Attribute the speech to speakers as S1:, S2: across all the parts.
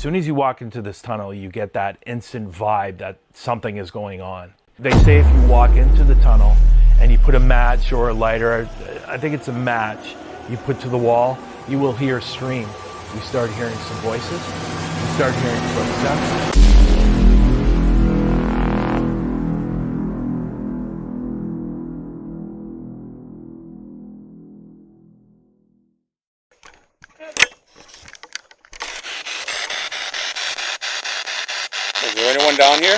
S1: soon as you walk into this tunnel, you get that instant vibe that something is going on. They say if you walk into the tunnel and you put a match or a lighter, I think it's a match, you put to the wall, you will hear a scream. You start hearing some voices, you start hearing footsteps.
S2: Is there anyone down here?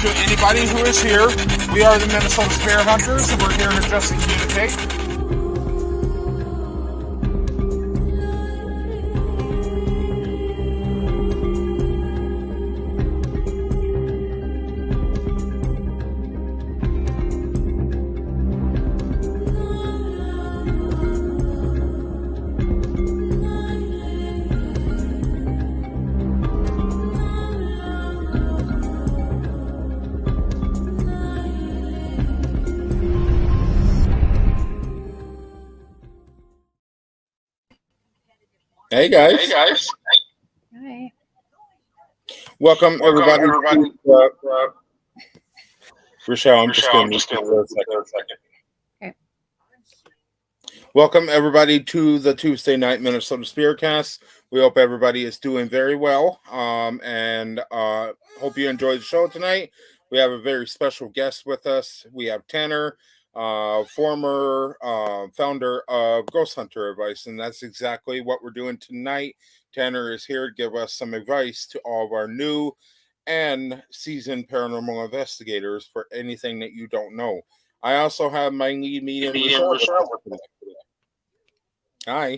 S3: To anybody who is here, we are the Minnesota Spirit Hunters, and we're here to just communicate.
S2: Hey guys.
S4: Hi.
S2: Welcome everybody. Rochelle, I'm just going to for a second.
S4: Okay.
S2: Welcome everybody to the Tuesday night Minnesota SpiritCast. We hope everybody is doing very well. And hope you enjoyed the show tonight. We have a very special guest with us. We have Tanner, former founder of Ghost Hunter Advice, and that's exactly what we're doing tonight. Tanner is here to give us some advice to all of our new and seasoned paranormal investigators for anything that you don't know. I also have my lead medium, Rochelle. Hi.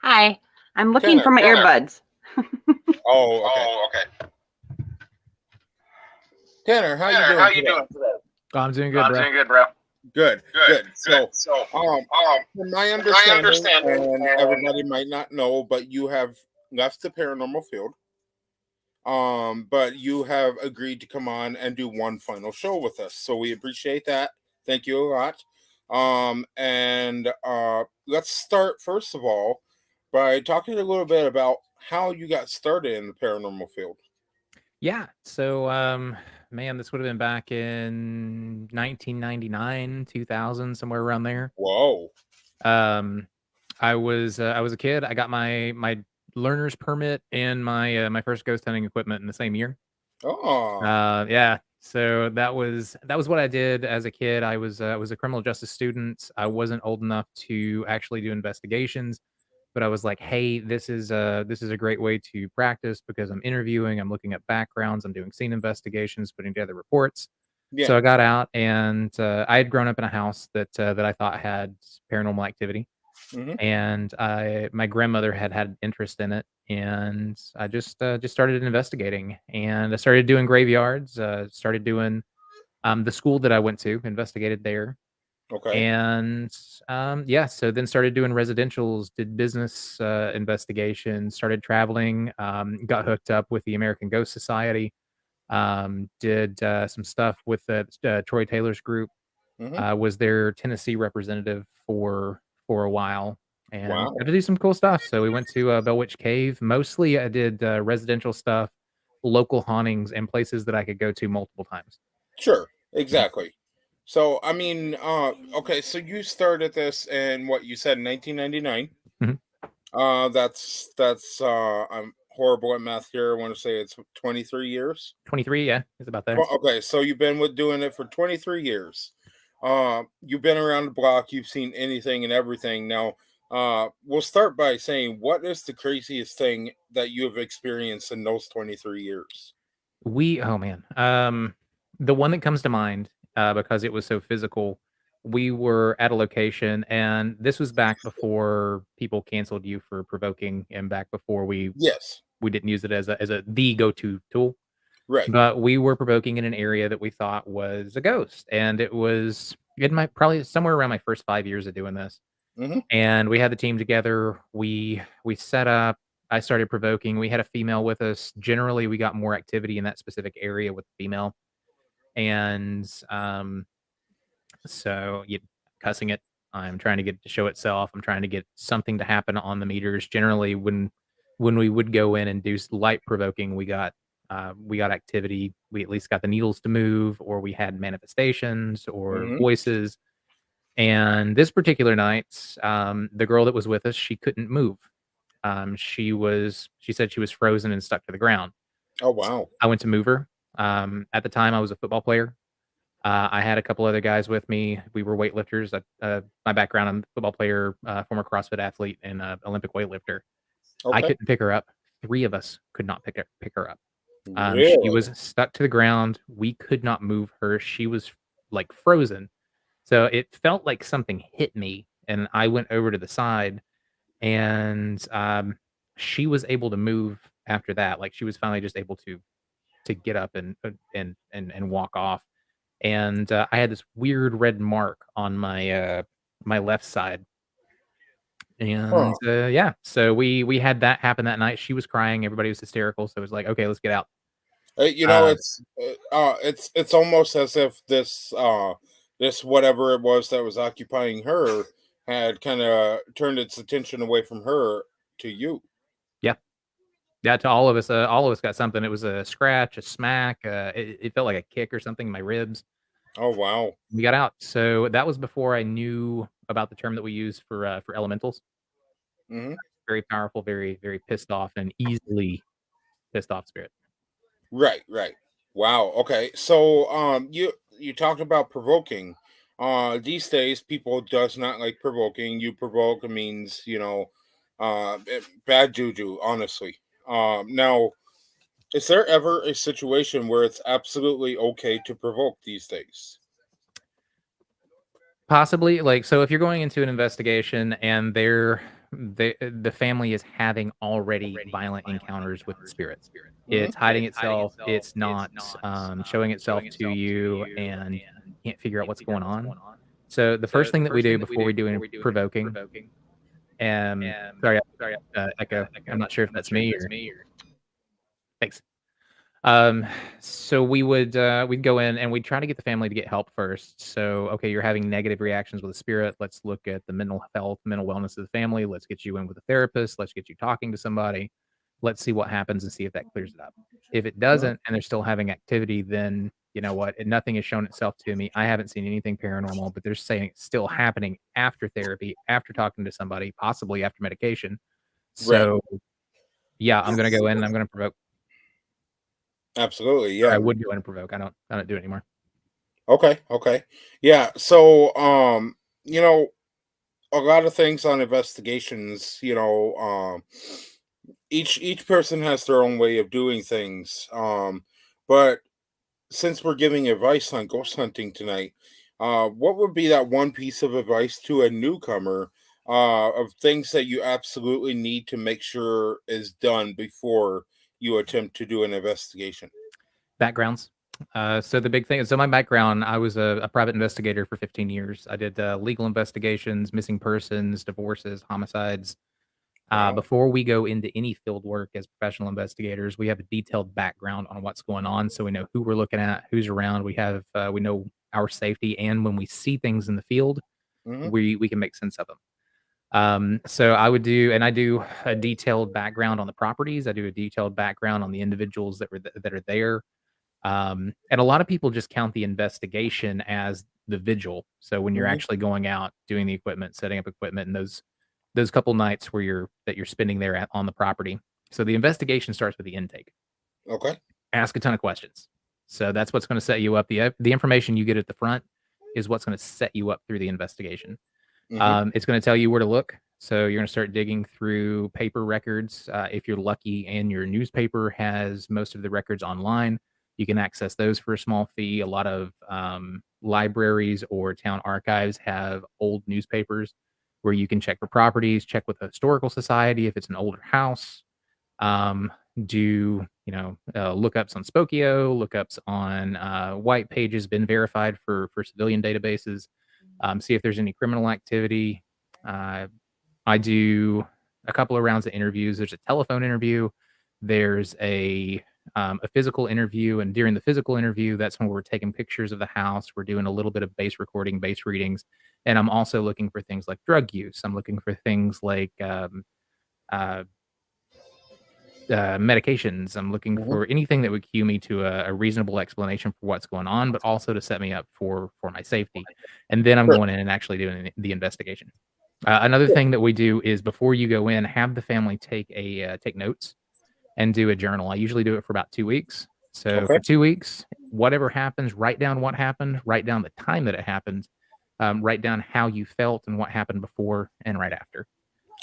S4: Hi. I'm looking
S2: Tanner,
S4: for my earbuds.
S2: Oh, okay. Tanner, how you doing today?
S5: I'm doing good, bro.
S2: Good. So, from my understanding, and everybody might not know, but you have left the paranormal field. But you have agreed to come on and do one final show with us, so we appreciate that. Thank you a lot. And let's start first of all by talking a little bit about how you got started in the paranormal field.
S5: Yeah. So, man, this would have been back in 1999, 2000, somewhere around there.
S2: Whoa.
S5: I was a kid. I got my learner's permit and my first ghost hunting equipment in the same year.
S2: Oh.
S5: Yeah. So that was what I did as a kid. I was a criminal justice student. I wasn't old enough to actually do investigations, but I was like, hey, this is a great way to practice because I'm interviewing, I'm looking at backgrounds, I'm doing scene investigations, putting together reports.
S2: Yeah.
S5: So I got out, and I had grown up in a house that I thought had paranormal activity.
S2: Mhm.
S5: And my grandmother had interest in it, and I just started investigating, and I started doing graveyards. Started doing the school that I went to, investigated there,
S2: Okay.
S5: And yeah, so then started doing residentials, did business investigations, started traveling, got hooked up with the American Ghost Society, did some stuff with Troy Taylor's group,
S2: Hmm.
S5: was their Tennessee representative for a while, and
S2: Wow.
S5: got to do some cool stuff. So we went to Bell Witch Cave. Mostly I did residential stuff, local hauntings, and places that I could go to multiple times.
S2: Sure.
S5: Yeah.
S2: Exactly. So, I mean, okay, so you started this in what you said, 1999.
S5: Mhm.
S2: I'm horrible at math here. I want to say it's 23 years.
S5: 23, yeah, it's about there.
S2: Okay, so you've been with doing it for 23 years. You've been around the block, you've seen anything and everything. Now, we'll start by saying, what is the craziest thing that you have experienced in those 23 years?
S5: Oh man, the one that comes to mind, because it was so physical, we were at a location, and this was back before people canceled you for provoking, and back before
S2: Yes.
S5: we didn't use it as a the go-to tool.
S2: Right.
S5: But we were provoking in an area that we thought was a ghost, and it was in my probably somewhere around my first 5 years of doing this.
S2: Hmm.
S5: And we had the team together. We set up. I started provoking. We had a female with us. Generally, we got more activity in that specific area with the female, and so you cussing it. I'm trying to get it to show itself. I'm trying to get something to happen on the meters. Generally, when we would go in and do light provoking, we got activity. We at least got the needles to move, or we had manifestations or
S2: Hmm.
S5: voices. And this particular night, the girl that was with us, she couldn't move. She said she was frozen and stuck to the ground.
S2: Oh, wow.
S5: I went to move her. At the time, I was a football player. I had a couple other guys with me. We were weightlifters. My background, I'm a football player, former CrossFit athlete, and Olympic weightlifter. I
S2: Okay.
S5: couldn't pick her up. Three of us could not pick her up. She
S2: Really?
S5: was stuck to the ground. We could not move her. She was like frozen. So it felt like something hit me, and I went over to the side, and she was able to move after that. Like she was finally just able to get up and walk off. And I had this weird red mark on my left side. And
S2: Huh.
S5: yeah, so we had that happen that night. She was crying. Everybody was hysterical. So it was like, okay, let's get out.
S2: You know,
S5: Uh,
S2: it's almost as if this whatever it was that was occupying her had kind of turned its attention away from her to you.
S5: yeah, yeah. To all of us got something. It was a scratch, a smack. It felt like a kick or something in my ribs.
S2: Oh, wow.
S5: We got out. So that was before I knew about the term that we use for elementals.
S2: Hmm.
S5: Very powerful, very very pissed off, and easily pissed off spirit.
S2: Right, right. Wow. Okay. So you talked about provoking. These days people does not like provoking. You provoke, it means, bad juju, honestly. Now, is there ever a situation where it's absolutely okay to provoke these days?
S5: Possibly, like, so if you're going into an investigation and the family is having already violent encounters with the spirit,
S2: Hmm.
S5: it's hiding itself, it's not showing itself to you, and you can't figure out what's going on. So the first thing that we do before we do any provoking, sorry, echo. I'm not sure if that's me or thanks. So we'd go in and we'd try to get the family to get help first. So, okay, you're having negative reactions with the spirit. Let's look at the mental health, mental wellness of the family. Let's get you in with a therapist. Let's get you talking to somebody. Let's see what happens and see if that clears it up. If it doesn't and they're still having activity, then you know what? Nothing has shown itself to me. I haven't seen anything paranormal, but they're saying it's still happening after therapy, after talking to somebody, possibly after medication.
S2: Right.
S5: So, yeah, I'm gonna go in and I'm gonna provoke.
S2: Absolutely.
S5: Or I
S2: Yeah.
S5: would go in and provoke. I don't do it anymore.
S2: Okay. Okay. Yeah. So, a lot of things on investigations, each person has their own way of doing things. But since we're giving advice on ghost hunting tonight, what would be that one piece of advice to a newcomer, of things that you absolutely need to make sure is done before you attempt to do an investigation?
S5: Backgrounds. So the big thing. So my background, I was a private investigator for 15 years. I did legal investigations, missing persons, divorces, homicides.
S2: Wow.
S5: Before we go into any field work as professional investigators, we have a detailed background on what's going on, so we know who we're looking at, who's around. We know our safety, and when we see things in the field,
S2: Hmm.
S5: we can make sense of them. So I do a detailed background on the properties. I do a detailed background on the individuals that are there. And a lot of people just count the investigation as the vigil. So when you're
S2: Hmm.
S5: actually going out, doing the equipment, setting up equipment, and those couple nights where you're spending there on the property. So the investigation starts with the intake.
S2: Okay.
S5: Ask a ton of questions. So that's what's going to set you up. The information you get at the front is what's going to set you up through the investigation.
S2: Hmm.
S5: It's going to tell you where to look. So you're going to start digging through paper records. If you're lucky and your newspaper has most of the records online, you can access those for a small fee. A lot of libraries or town archives have old newspapers where you can check for properties, check with the historical society if it's an older house. Um, do lookups on Spokio, lookups on white pages, been verified for civilian databases. See if there's any criminal activity. Uh, I do a couple of rounds of interviews. There's a telephone interview. There's a physical interview, and during the physical interview, that's when we're taking pictures of the house. We're doing a little bit of base recording, base readings, and I'm also looking for things like drug use. I'm looking for things like uh, medications. I'm looking
S2: Hmm.
S5: for anything that would cue me to a reasonable explanation for what's going on, but also to set me up for my safety. And then I'm
S2: Sure.
S5: going in and actually doing the investigation. Another thing that we do is before you go in, have the family take notes and do a journal. I usually do it for about 2 weeks. So
S2: Okay.
S5: for 2 weeks, whatever happens, write down what happened, write down the time that it happened, write down how you felt and what happened before and right after.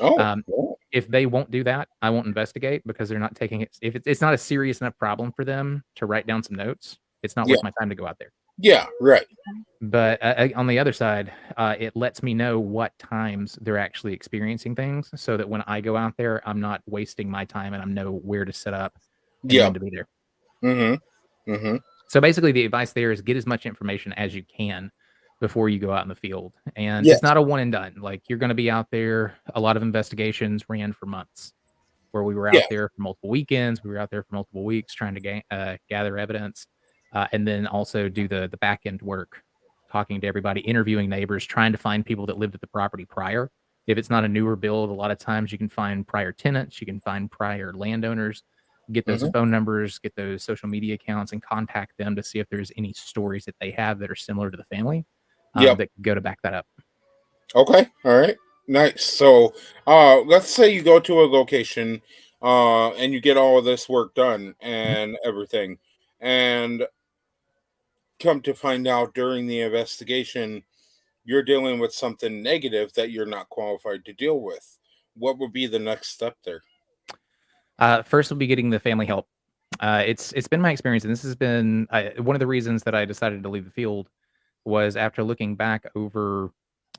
S2: Oh.
S5: Um,
S2: Oh.
S5: if they won't do that, I won't investigate because they're not taking it. If it's not a serious enough problem for them to write down some notes, it's not
S2: Yeah.
S5: worth my time to go out there.
S2: Yeah. Right.
S5: But on the other side, it lets me know what times they're actually experiencing things so that when I go out there, I'm not wasting my time and I know where to set up and
S2: Yeah.
S5: when to be there.
S2: Hmm. Hmm.
S5: So basically, the advice there is get as much information as you can before you go out in the field. And
S2: Yes.
S5: it's not a one and done. Like you're going to be out there. A lot of investigations ran for months where we were
S2: Yeah.
S5: out there for multiple weekends. We were out there for multiple weeks trying to gather evidence and then also do the back end work, talking to everybody, interviewing neighbors, trying to find people that lived at the property prior. If it's not a newer build, a lot of times you can find prior tenants, you can find prior landowners, get those
S2: Hmm.
S5: phone numbers, get those social media accounts, and contact them to see if there's any stories that they have that are similar to the family
S2: Yep.
S5: that could go to back that up.
S2: Okay. All right. Nice. So, let's say you go to a location, and you get all of this work done
S5: Mhm.
S2: and everything, and come to find out during the investigation, you're dealing with something negative that you're not qualified to deal with. What would be the next step there?
S5: First, we'll be getting the family help. It's been my experience, and this has been one of the reasons that I decided to leave the field was after looking back over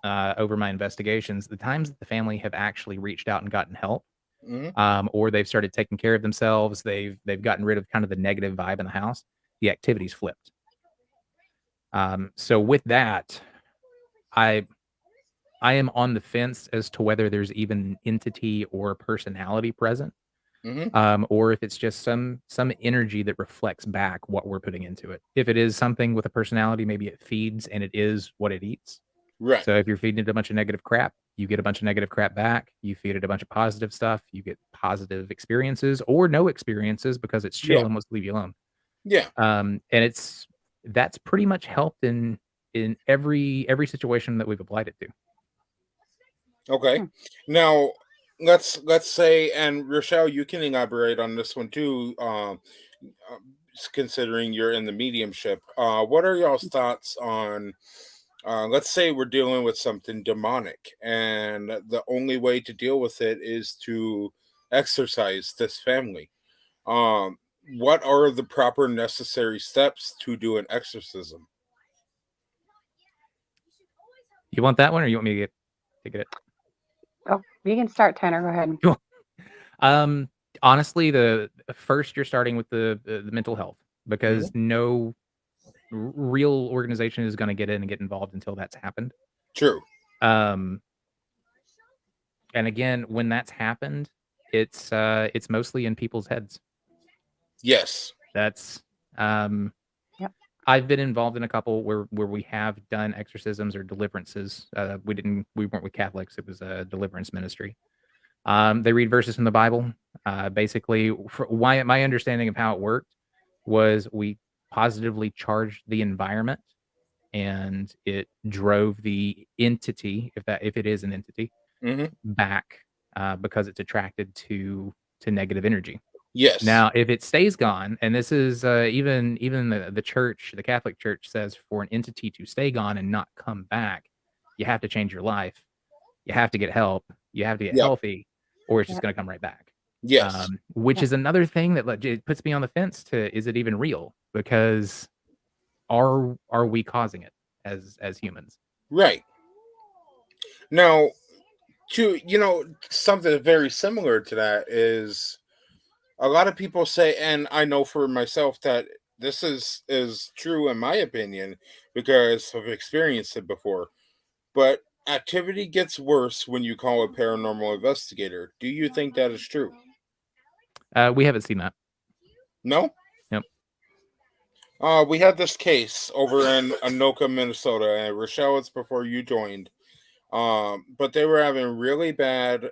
S5: my investigations, the times that the family have actually reached out and gotten help,
S2: Hmm.
S5: or they've started taking care of themselves, they've gotten rid of kind of the negative vibe in the house. The activity's flipped. So with that, I I am on the fence as to whether there's even an entity or personality present,
S2: Hmm.
S5: or if it's just some energy that reflects back what we're putting into it. If it is something with a personality, maybe it feeds and it is what it eats.
S2: Right.
S5: So if you're feeding it a bunch of negative crap, you get a bunch of negative crap back. You feed it a bunch of positive stuff, you get positive experiences or no experiences because it's chill
S2: Yeah.
S5: and wants to leave you alone.
S2: Yeah.
S5: And that's pretty much helped in every situation that we've applied it to.
S2: Okay.
S4: Hmm.
S2: Now, let's say, and Rochelle, you can elaborate on this one too. Considering you're in the mediumship, what are y'all's thoughts on? Let's say we're dealing with something demonic, and the only way to deal with it is to exorcise this family. Um, what are the proper necessary steps to do an exorcism?
S5: You want that one or you want me to get it?
S4: Oh, you can start, Tanner. Go ahead.
S5: Cool. Honestly, the first you're starting with the mental health
S2: Mhm.
S5: because no real organization is going to get in and get involved until that's happened.
S2: True.
S5: And again, when that's happened, it's mostly in people's heads.
S2: Yes.
S5: That's
S4: Yep.
S5: I've been involved in a couple where we have done exorcisms or deliverances. We weren't with Catholics. It was a deliverance ministry. They read verses from the Bible. Basically, my understanding of how it worked was we positively charged the environment, and it drove the entity, if it is an entity,
S2: Mm-hmm.
S5: back because it's attracted to negative energy.
S2: Yes.
S5: Now, if it stays gone, and this is even the church, the Catholic Church says for an entity to stay gone and not come back, you have to change your life. You have to get help. You have to get
S2: Yep.
S5: healthy, or it's just
S4: Yep.
S5: going to come right back.
S2: Yes.
S5: Which
S4: Yep.
S5: is another thing that it puts me on the fence to, is it even real? Because are we causing it as humans?
S2: Right. Now, something very similar to that is a lot of people say, and I know for myself that this is true in my opinion because I've experienced it before, but activity gets worse when you call a paranormal investigator. Do you think that is true?
S5: We haven't seen that.
S2: No?
S5: Yep.
S2: We had this case over in Anoka, Minnesota, and Rochelle, it's before you joined. But they were having really bad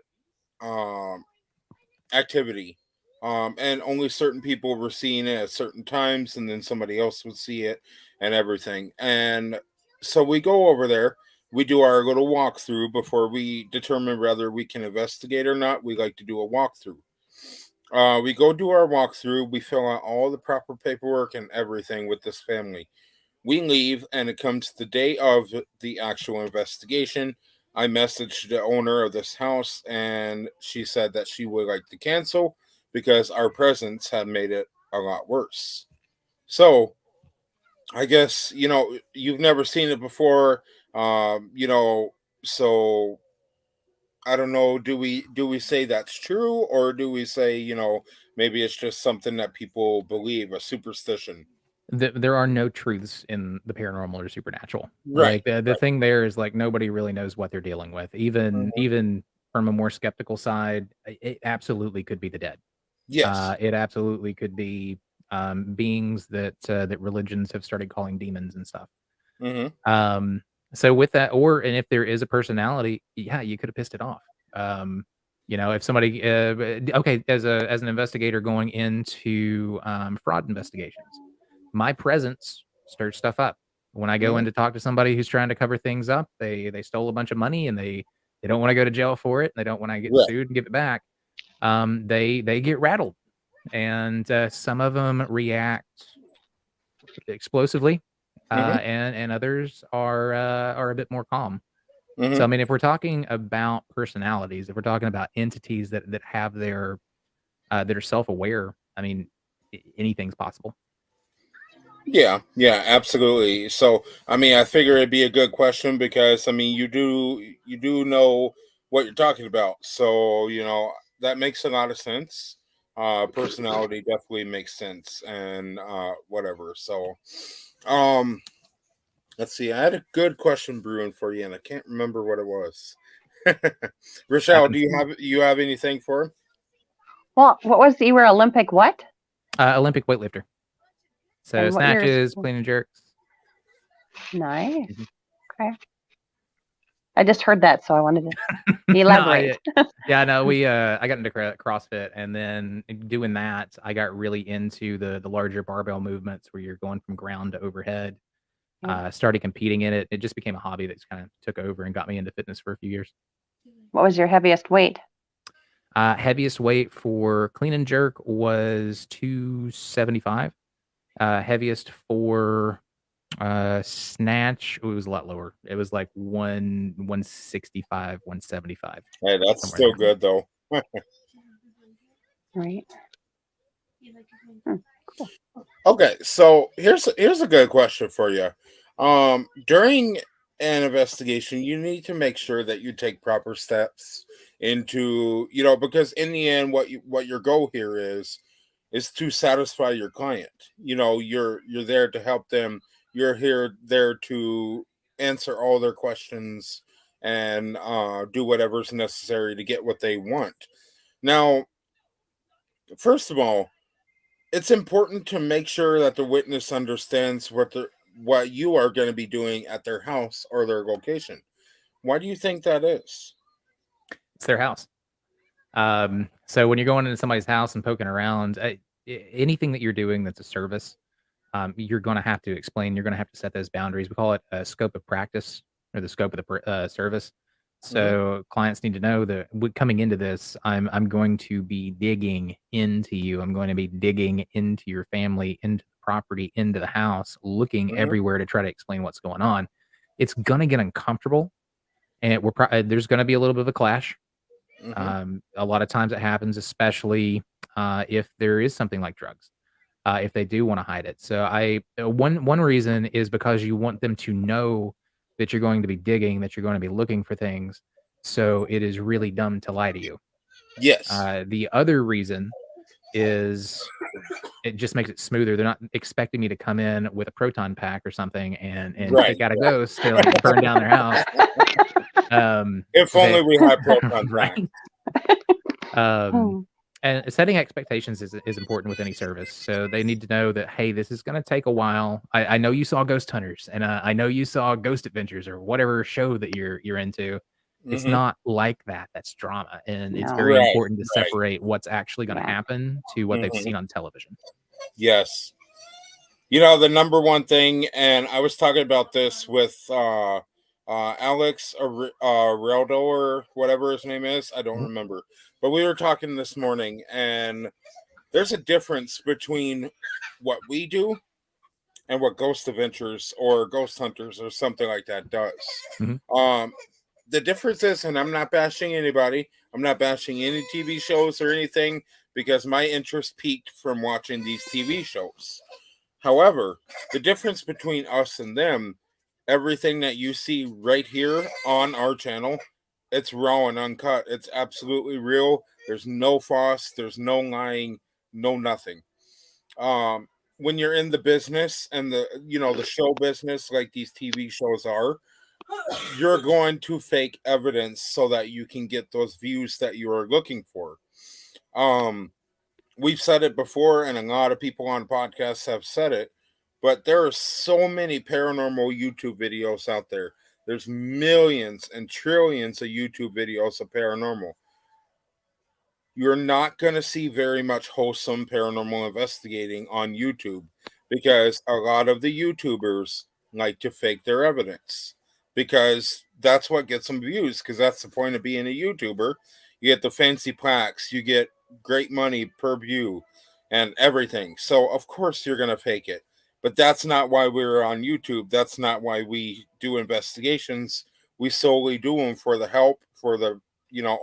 S2: activity. And only certain people were seeing it at certain times, and then somebody else would see it and everything. And so we go over there, we do our little walkthrough before we determine whether we can investigate or not. We like to do a walkthrough. We go do our walkthrough, we fill out all the proper paperwork and everything with this family. We leave, and it comes the day of the actual investigation. I messaged the owner of this house, and she said that she would like to cancel because our presence had made it a lot worse. So, I guess, you've never seen it before, so I don't know, do we say that's true, or do we say, maybe it's just something that people believe, a superstition?
S5: There are no truths in the paranormal or supernatural.
S2: Right.
S5: Like the thing there is like nobody really knows what they're dealing with. Even from a more skeptical side, it absolutely could be the dead.
S2: Yes.
S5: It absolutely could be beings that religions have started calling demons and stuff.
S2: Mm-hmm.
S5: So with that, and if there is a personality, yeah, you could have pissed it off. If somebody, okay, as an investigator going into fraud investigations, my presence stirs stuff up. When I go in to talk to somebody who's trying to cover things up, they stole a bunch of money and they don't want to go to jail for it. They don't want to get sued and give it back. They get rattled, and some of them react explosively, and others are a bit more calm. So I mean, if we're talking about personalities, if we're talking about entities that have that are self-aware, I mean, anything's possible.
S2: Yeah, absolutely. So, I mean, I figure it'd be a good question because, I mean, you do know what you're talking about. So, that makes a lot of sense. Personality definitely makes sense, and whatever. So, let's see. I had a good question brewing for you, and I can't remember what it was. Rochelle, do you have anything for him?
S4: Well, what was you were Olympic what?
S5: Olympic weightlifter. So
S4: And what years?
S5: snatches, clean and jerks.
S4: Nice. Okay. I just heard that, so I wanted to elaborate.
S5: I got into CrossFit, and then doing that, I got really into the larger barbell movements where you're going from ground to overhead. Started competing in it. It just became a hobby that just kind of took over and got me into fitness for a few years.
S4: What was your heaviest weight?
S5: Heaviest weight for clean and jerk was 275. Heaviest for snatch, it was a lot lower. It was like 165, 175.
S2: Hey, that's still good though.
S4: Right.
S2: Cool. Okay, so here's a good question for you. During an investigation, you need to make sure that you take proper steps into, because in the end, what your goal here is to satisfy your client. You're there to help them you're there to answer all their questions and do whatever's necessary to get what they want. Now, first of all, it's important to make sure that the witness understands what you are going to be doing at their house or their location. Why do you think that is?
S5: It's their house. So when you're going into somebody's house and poking around, anything that you're doing that's a service, you're going to have to explain. You're going to have to set those boundaries. We call it a scope of practice or the scope of the service. So clients need to know that coming into this, I'm going to be digging into you. I'm going to be digging into your family, into the property, into the house, looking everywhere to try to explain what's going on. It's going to get uncomfortable, and there's going to be a little bit of a clash. A lot of times it happens, especially if there is something like drugs, if they do want to hide it. So one reason is because you want them to know that you're going to be digging, that you're going to be looking for things. So it is really dumb to lie to you.
S2: Yes.
S5: The other reason is it just makes it smoother. They're not expecting me to come in with a proton pack or something and take out a ghost to like burn down their house.
S2: If only we had proton
S5: right. And setting expectations is important with any service. So they need to know that, hey, this is going to take a while. I know you saw Ghost Hunters, and I know you saw Ghost Adventures or whatever show that you're into. It's not like that. That's drama, and it's very important to separate what's actually going to happen to what they've seen on television.
S2: Yes. You know, the number one thing, and I was talking about this with Alex Reldo or whatever his name is. I don't remember. But we were talking this morning, and there's a difference between what we do and what Ghost Adventures or Ghost Hunters or something like that does. The difference is, and I'm not bashing anybody, I'm not bashing any TV shows or anything, because my interest peaked from watching these TV shows. However, the difference between us and them, everything that you see right here on our channel, it's raw and uncut. It's absolutely real. There's no fuss. There's no lying. No nothing. When you're in the business and the show business like these TV shows are, you're going to fake evidence so that you can get those views that you are looking for. We've said it before, and a lot of people on podcasts have said it, but there are so many paranormal YouTube videos out there. There's millions and trillions of YouTube videos of paranormal. You're not going to see very much wholesome paranormal investigating on YouTube, because a lot of the YouTubers like to fake their evidence, because that's what gets them views, because that's the point of being a YouTuber. You get the fancy plaques, you get great money per view and everything. So of course you're going to fake it. But that's not why we're on YouTube. That's not why we do investigations. We solely do them for the help, for the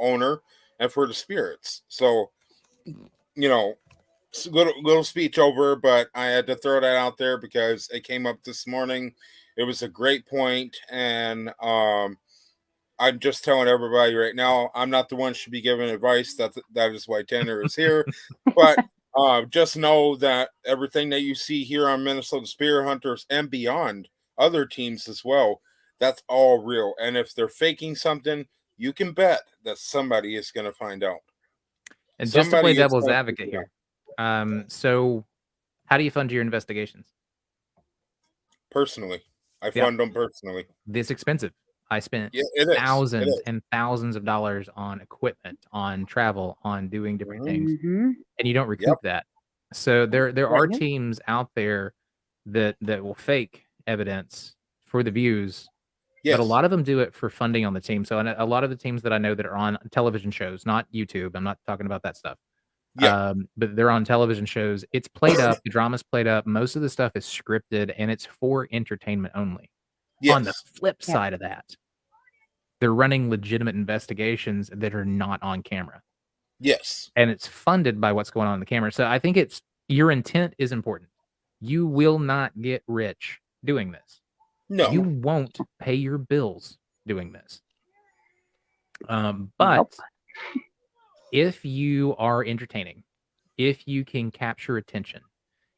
S2: owner, and for the spirits. So, little speech over, but I had to throw that out there because it came up this morning. It was a great point, and I'm just telling everybody right now, I'm not the one who should be giving advice. That is why Tanner is here. But just know that everything that you see here on Minnesota Spirit Hunters and beyond, other teams as well, that's all real. And if they're faking something, you can bet that somebody is going to find out.
S5: And just to play devil's advocate here, so how do you fund your investigations?
S2: Personally, I fund them personally.
S5: It's expensive. I spent thousands and thousands of dollars on equipment, on travel, on doing different things, and you don't recoup that. So there are teams out there that will fake evidence for the views, but a lot of them do it for funding on the team. So a lot of the teams that I know that are on television shows, not YouTube, I'm not talking about that stuff. But they're on television shows. It's played up. The drama's played up. Most of the stuff is scripted, and it's for entertainment only. On the flip side of that, they're running legitimate investigations that are not on camera.
S2: Yes.
S5: And it's funded by what's going on the camera. So I think your intent is important. You will not get rich doing this.
S2: No.
S5: You won't pay your bills doing this. But if you are entertaining, if you can capture attention,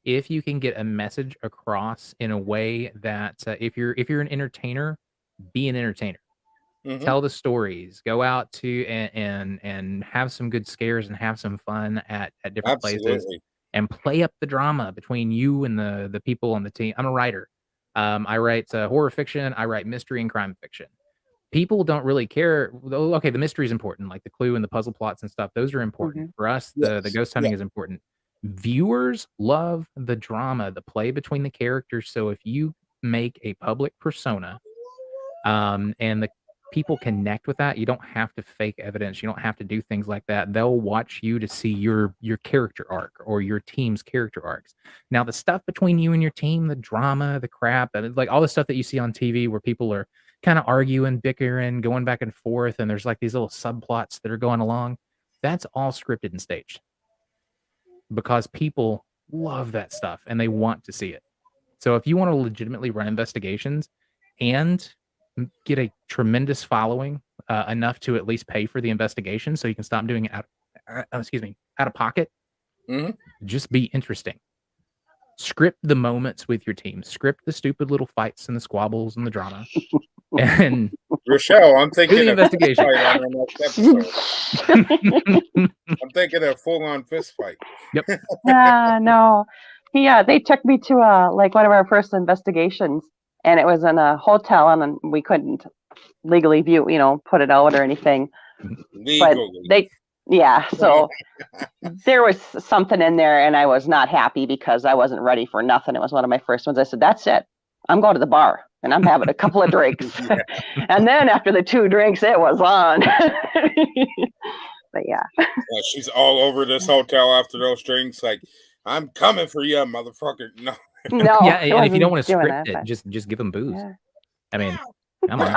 S5: if you can get a message across in a way that if you're an entertainer, be an entertainer.
S2: Mhm.
S5: Tell the stories. Go out to and have some good scares and have some fun at different places,
S2: Absolutely.
S5: and play up the drama between you and the people on the team. I'm a writer. I write horror fiction. I write mystery and crime fiction. People don't really care. Okay, the mystery is important, like the clue and the puzzle plots and stuff. Those are important for us. The
S2: Yes.
S5: ghost hunting is important. Viewers love the drama, the play between the characters. So if you make a public persona, and the people connect with that, you don't have to fake evidence. You don't have to do things like that. They'll watch you to see your character arc or your team's character arcs. Now, the stuff between you and your team, the drama, the crap, and like all the stuff that you see on TV where people are kind of arguing, bickering, going back and forth, and there's like these little subplots that are going along. That's all scripted and staged because people love that stuff and they want to see it. So if you want to legitimately run investigations and get a tremendous following, enough to at least pay for the investigation so you can stop doing it out of pocket, just be interesting. Script the moments with your team. Script the stupid little fights and the squabbles and the drama. And
S2: Rochelle, I'm thinking
S5: do the
S2: of
S5: investigation.
S2: fist fight on our next episode. I'm thinking of full-on fist fight.
S5: Yep.
S4: No. They took me to like one of our first investigations, and it was in a hotel, and we couldn't legally view, put it out or anything.
S2: Legally.
S4: But so there was something in there, and I was not happy because I wasn't ready for nothing. It was one of my first ones. I said, that's it. I'm going to the bar, and I'm having a couple of drinks. And then after the 2 drinks, it was on. But yeah,
S2: she's all over this hotel after those drinks. Like, I'm coming for you, motherfucker. No.
S5: Yeah, and if you don't want to script it, just give them booze.
S4: Yeah.
S5: I mean, come on.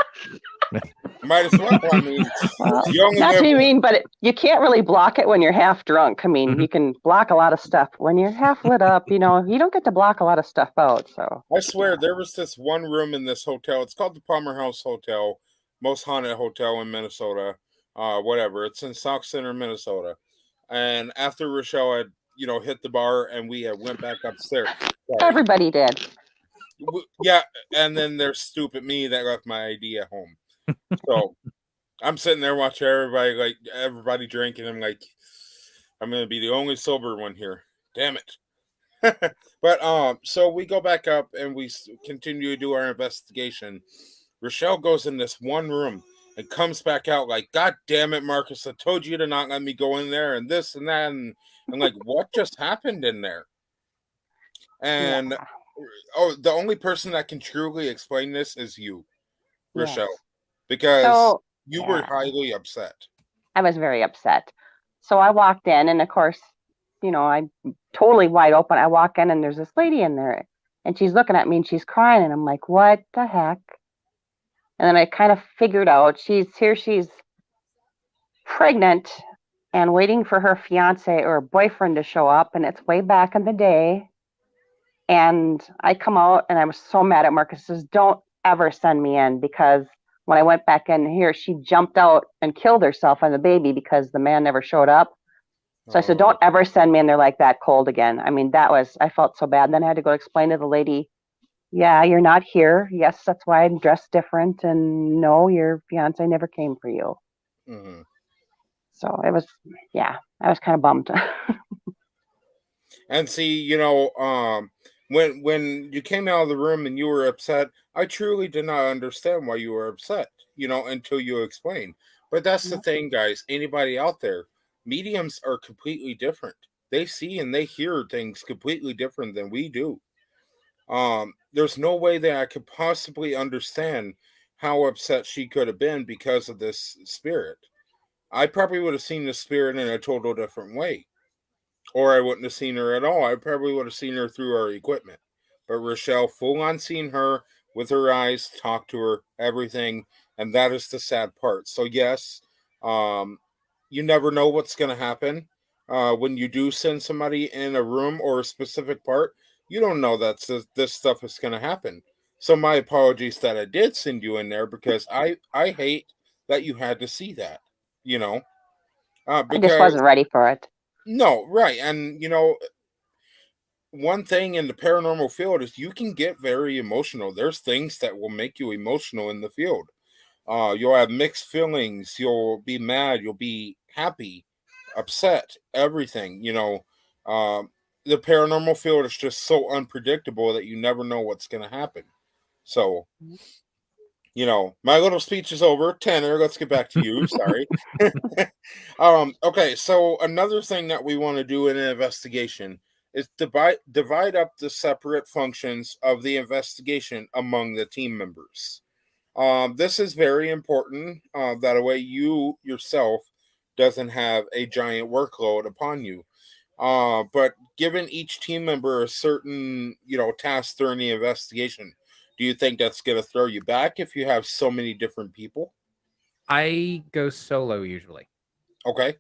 S2: Might as well. I mean,
S4: not to be mean, but you can't really block it when you're half drunk. I mean, you can block a lot of stuff when you're half lit up. You don't get to block a lot of stuff out. So
S2: I swear, there was this one room in this hotel. It's called the Palmer House Hotel, most haunted hotel in Minnesota. Whatever. It's in Sauk Center, Minnesota. And after Rochelle had, hit the bar and we went back upstairs.
S4: Everybody did.
S2: Yeah, and then there's stupid me that left my ID at home. So I'm sitting there watching everybody drinking. I'm like, I'm gonna be the only sober one here. Damn it. But so we go back up and we continue to do our investigation. Rochelle goes in this one room and comes back out like, God damn it, Marcus, I told you to not let me go in there and this and that. And I'm like, what just happened in there? And the only person that can truly explain this is you, Rochelle, because you were highly upset.
S4: I was very upset. So I walked in, and of course, I'm totally wide open. I walk in, and there's this lady in there, and she's looking at me, and she's crying, and I'm like, what the heck? And then I kind of figured out she's pregnant and waiting for her fiance or boyfriend to show up, and it's way back in the day. And I come out, and I was so mad at Marcus. Says, don't ever send me in, because when I went back in here, she jumped out and killed herself and the baby because the man never showed up. So I said, don't ever send me in there like that cold again. I mean, I felt so bad. And then I had to go explain to the lady, yeah, you're not here. Yes, that's why I'm dressed different. And no, your fiance never came for you.
S2: Mm-hmm.
S4: So it was, I was kind of bummed.
S2: And see, when you came out of the room and you were upset, I truly did not understand why you were upset, until you explained. But that's the thing, guys. Anybody out there, mediums are completely different. They see and they hear things completely different than we do. There's no way that I could possibly understand how upset she could have been because of this spirit. I probably would have seen the spirit in a total different way. Or I wouldn't have seen her at all. I probably would have seen her through our equipment. But Rochelle, full on seen her with her eyes, talk to her, everything. And that is the sad part. So yes, you never know what's going to happen. When you do send somebody in a room or a specific part, you don't know that this stuff is going to happen. So my apologies that I did send you in there, because I hate that you had to see that, because
S4: I just wasn't ready for it.
S2: No, right. And, one thing in the paranormal field is you can get very emotional. There's things that will make you emotional in the field. You'll have mixed feelings. You'll be mad. You'll be happy, upset, everything. The paranormal field is just so unpredictable that you never know what's going to happen. So, my little speech is over. Tanner, let's get back to you. Sorry. Okay, so another thing that we want to do in an investigation is divide up the separate functions of the investigation among the team members. This is very important. That way you yourself doesn't have a giant workload upon you. But given each team member a certain, task during the investigation, do you think that's going to throw you back if you have so many different people?
S5: I go solo usually.
S2: Okay.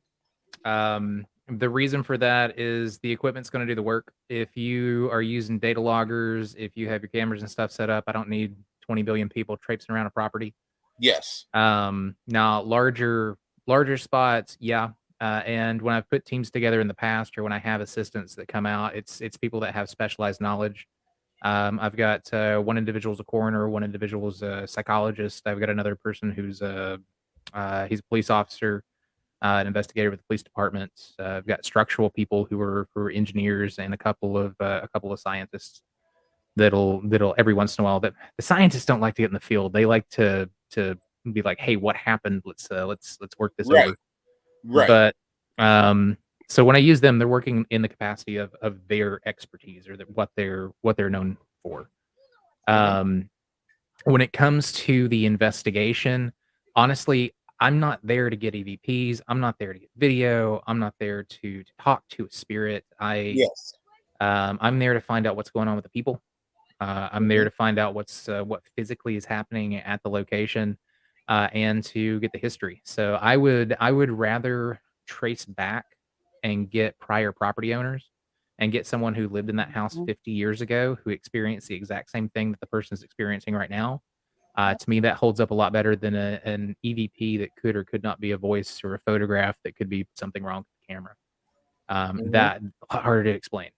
S5: The reason for that is the equipment's going to do the work. If you are using data loggers, if you have your cameras and stuff set up, I don't need 20 billion people traipsing around a property.
S2: Yes.
S5: Now larger spots, yeah. And when I've put teams together in the past, or when I have assistants that come out, it's people that have specialized knowledge. I've got one individual's a coroner, one individual's a psychologist. I've got another person who's he's a police officer, an investigator with the police department. I've got structural people who are engineers, and a couple of scientists that'll every once in a while. That the scientists don't like to get in the field. They like to be like, hey, what happened? Let's work this over.
S2: Right.
S5: But so when I use them, they're working in the capacity of their expertise, or what they're known for. When it comes to the investigation, honestly, I'm not there to get EVPs. I'm not there to get video. I'm not there to talk to a spirit.
S2: Yes.
S5: I'm there to find out what's going on with the people. I'm there to find out what physically is happening at the location, and to get the history. So I would rather trace back and get prior property owners, and get someone who lived in that house 50 years ago, who experienced the exact same thing that the person is experiencing right now. To me, that holds up a lot better than an EVP that could or could not be a voice, or a photograph that could be something wrong with the camera. That harder to explain.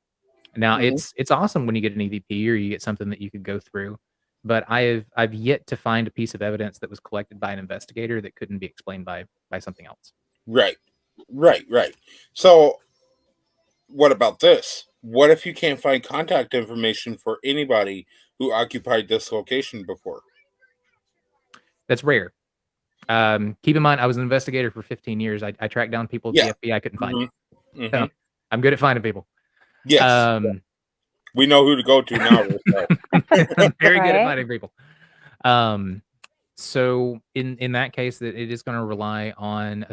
S5: Now it's awesome when you get an EVP, or you get something that you could go through, but I've yet to find a piece of evidence that was collected by an investigator that couldn't be explained by something else.
S2: Right. So what about this? What if you can't find contact information for anybody who occupied this location before?
S5: That's rare. Keep in mind, I was an investigator for 15 years. I tracked down people at the FBI couldn't find. So I'm good at finding people.
S2: Yes. We know who to go to now.
S5: I'm very good at finding people. So in that case, that it is going to rely on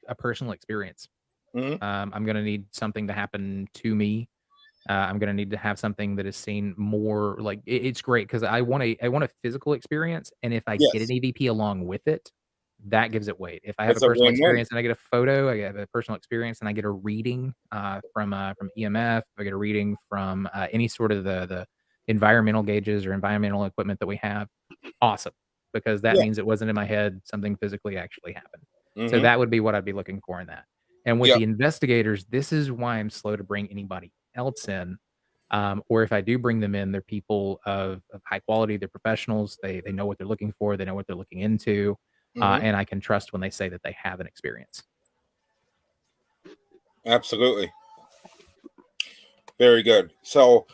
S5: a personal experience. I'm going to need something to happen to me. I'm going to need to have something that is seen more. Like it's great because I want a physical experience, and if I get an EVP along with it, that gives it weight. If I have a personal experience and I get a photo, I get a personal experience and I get a reading from EMF, I get a reading from any sort of the environmental gauges or environmental equipment that we have, awesome, because that means it wasn't in my head, something physically actually happened. So that would be what I'd be looking for in that. And with the investigators, this is why I'm slow to bring anybody else in. Or if I do bring them in, they're people of high quality, they're professionals, they know what they're looking for, they know what they're looking into. And I can trust when they say that they have an experience.
S2: Absolutely. Very good. So,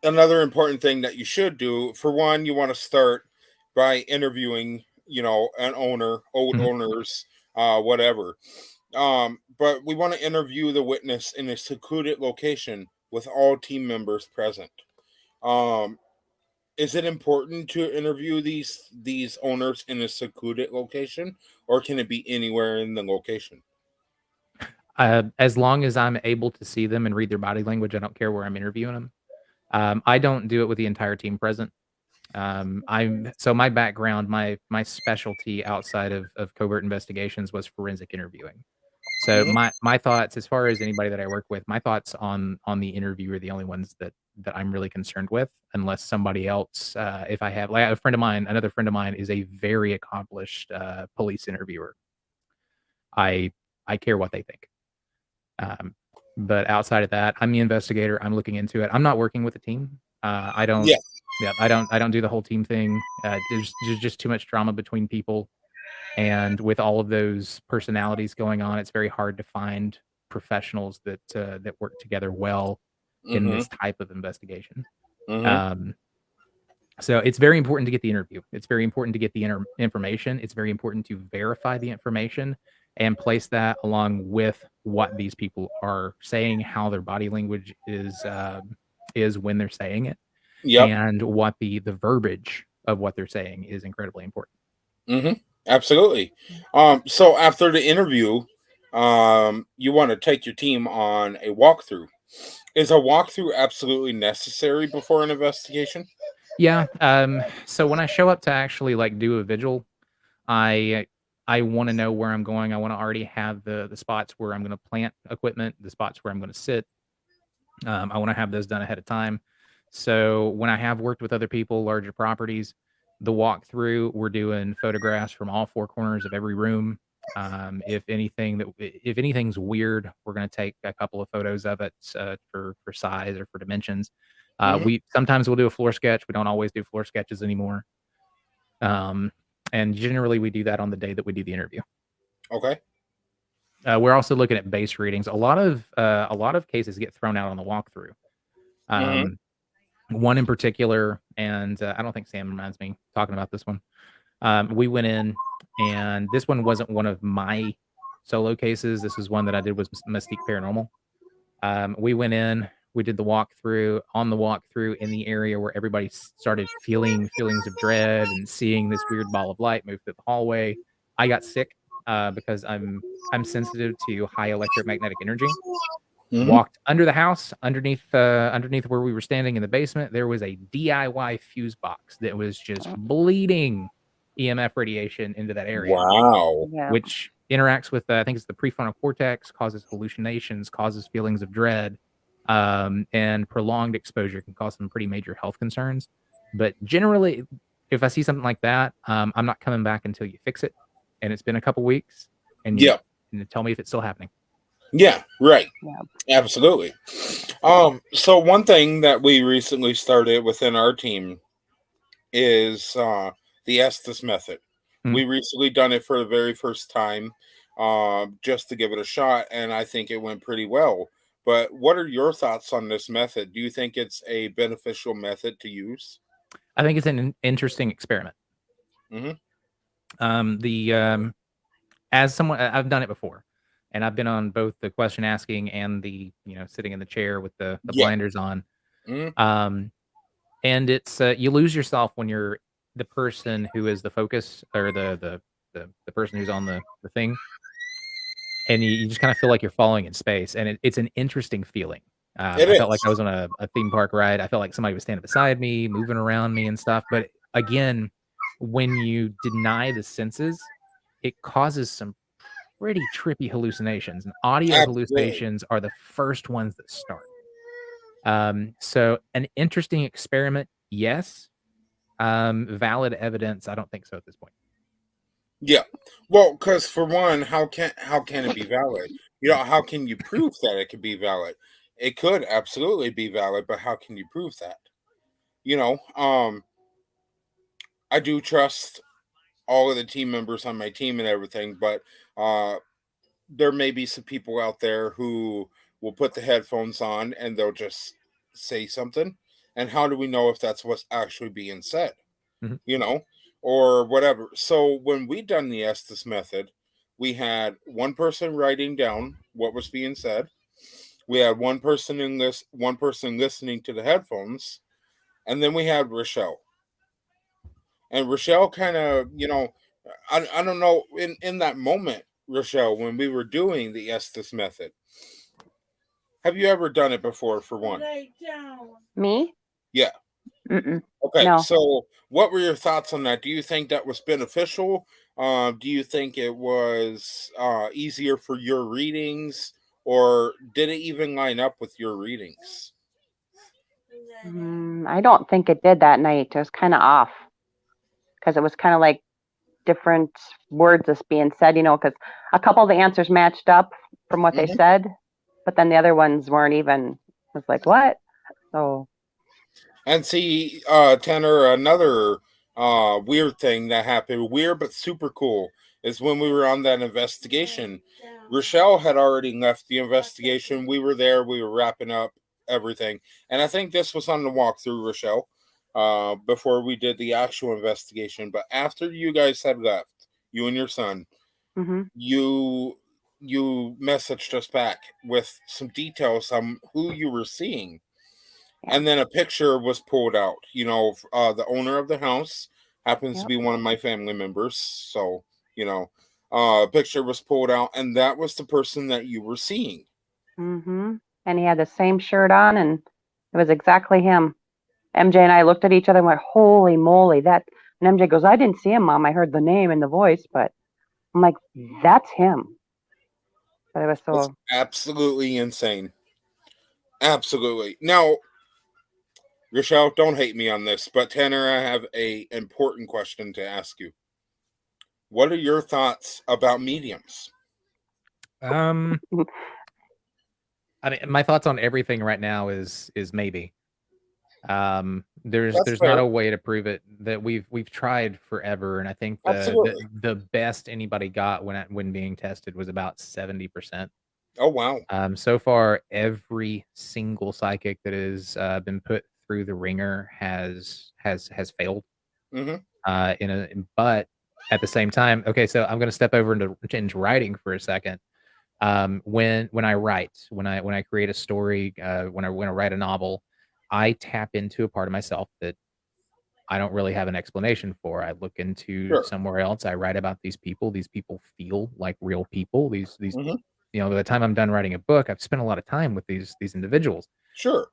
S2: another important thing that you should do, for one, you want to start by interviewing, an owner, old owners, whatever. But we want to interview the witness in a secluded location with all team members present. Is it important to interview these owners in a secluded location, or can it be anywhere in the location?
S5: As long as I'm able to see them and read their body language, I don't care where I'm interviewing them. I don't do it with the entire team present. So my background, my specialty outside of covert investigations was forensic interviewing. So my thoughts, as far as anybody that I work with, my thoughts on the interview are the only ones that I'm really concerned with, unless somebody else, if I have, like another friend of mine is a very accomplished police interviewer. I care what they think. But outside of that, I'm the investigator. I'm looking into it. I'm not working with a team. I don't.
S2: Yeah.
S5: Yeah, I don't do the whole team thing. There's just too much drama between people, and with all of those personalities going on, it's very hard to find professionals that work together well in this type of investigation. So it's very important to get the interview. It's very important to get the information. It's very important to verify the information and place that along with what these people are saying, how their body language is when they're saying it, and what the verbiage of what they're saying is incredibly important.
S2: Absolutely. So after the interview, you want to take your team on a walkthrough. Is a walkthrough absolutely necessary before an investigation?
S5: Yeah. So when I show up to actually like do a vigil, I want to know where I'm going. I want to already have the spots where I'm going to plant equipment, the spots where I'm going to sit. I want to have those done ahead of time. So when I have worked with other people, larger properties, the walkthrough, we're doing photographs from all four corners of every room. If anything's weird, we're going to take a couple of photos of it for size or for dimensions. We sometimes we'll do a floor sketch. We don't always do floor sketches anymore. And generally we do that on the day that we do the interview.
S2: Okay.
S5: We're also looking at base readings. A lot of cases get thrown out on the walkthrough. One in particular, and I don't think Sam reminds me talking about this one. We went in, and this one wasn't one of my solo cases. This is one that I did with Mystique Paranormal. We went in, we did the walkthrough. On the walkthrough, in the area where everybody started feeling feelings of dread and seeing this weird ball of light move through the hallway, I got sick because I'm sensitive to high electromagnetic energy. Walked under the house, underneath where we were standing in the basement, there was a DIY fuse box that was just bleeding EMF radiation into that area.
S2: Wow.
S4: Yeah.
S5: Which interacts with, I think it's the prefrontal cortex, causes hallucinations, causes feelings of dread, and prolonged exposure can cause some pretty major health concerns. But generally, if I see something like that, I'm not coming back until you fix it. And it's been a couple weeks, and you tell me if it's still happening.
S2: Yeah, right.
S4: Yeah.
S2: Absolutely. So one thing that we recently started within our team is the Estes method. We recently done it for the very first time, just to give it a shot, and I think it went pretty well. But what are your thoughts on this method? Do you think it's a beneficial method to use?
S5: I think it's an interesting experiment. As someone, I've done it before, and I've been on both the question asking and the sitting in the chair with the blinders on. And it's you lose yourself when you're the person who is the focus, or the person who's on the thing, and you just kind of feel like you're falling in space, and it's an interesting feeling. I felt like I was on a theme park ride. I felt like somebody was standing beside me, moving around me and stuff. But again, when you deny the senses, it causes some pretty trippy hallucinations, and audio hallucinations are the first ones that start. So an interesting experiment, yes. Valid evidence, I don't think so at this point.
S2: Yeah. Well, because for one, how can it be valid? How can you prove that it could be valid? It could absolutely be valid, but how can you prove that? I do trust all of the team members on my team and everything, but there may be some people out there who will put the headphones on and they'll just say something. And how do we know if that's what's actually being said? Or whatever. So when we done the Estes method, we had one person writing down what was being said. We had one person listening to the headphones, and then we had Rochelle. And Rochelle kind of, I don't know, in that moment, Rochelle, when we were doing the Estes method, have you ever done it before, for one?
S4: Me?
S2: Yeah.
S4: Mm-mm.
S2: Okay,
S4: No.
S2: so what were your thoughts on that? Do you think that was beneficial? Do you think it was easier for your readings, or did it even line up with your readings?
S4: I don't think it did that night. It was kind of off because it was kind of like different words that's being said, because a couple of the answers matched up from what they said, but then the other ones weren't even. I was like, what? So
S2: And see, Tanner, another weird thing that happened, weird but super cool, is when we were on that investigation. Rochelle had already left the investigation. We were there. We were wrapping up everything. And I think this was on the walkthrough, Rochelle, before we did the actual investigation. But after you guys had left, you and your son, you messaged us back with some details on who you were seeing. And then a picture was pulled out. You know, the owner of the house happens to be one of my family members. So, you know, a picture was pulled out, and that was the person that you were seeing.
S4: and he had the same shirt on, and it was exactly him. MJ and I looked at each other and went, holy moly, that. And MJ goes, I didn't see him, Mom. I heard the name and the voice, but I'm like, that's him. But it was so.
S2: It's absolutely insane. Absolutely. Now, Rochelle, don't hate me on this, but Tanner, I have a important question to ask you. What are your thoughts about mediums?
S5: I mean, my thoughts on everything right now is maybe. There's
S2: fair.
S5: not a way to prove it. That we've tried forever, and I think the best anybody got when being tested was about 70%.
S2: Oh wow!
S5: So far, every single psychic that has been put through the ringer has failed. But at the same time, okay, so I'm going to step over into writing for a second. When I write, when I create a story, when I write a novel, I tap into a part of myself that I don't really have an explanation for. I look into somewhere else. I write about these people. These people feel like real people. These you know, by the time I'm done writing a book, I've spent a lot of time with these individuals.
S2: Sure.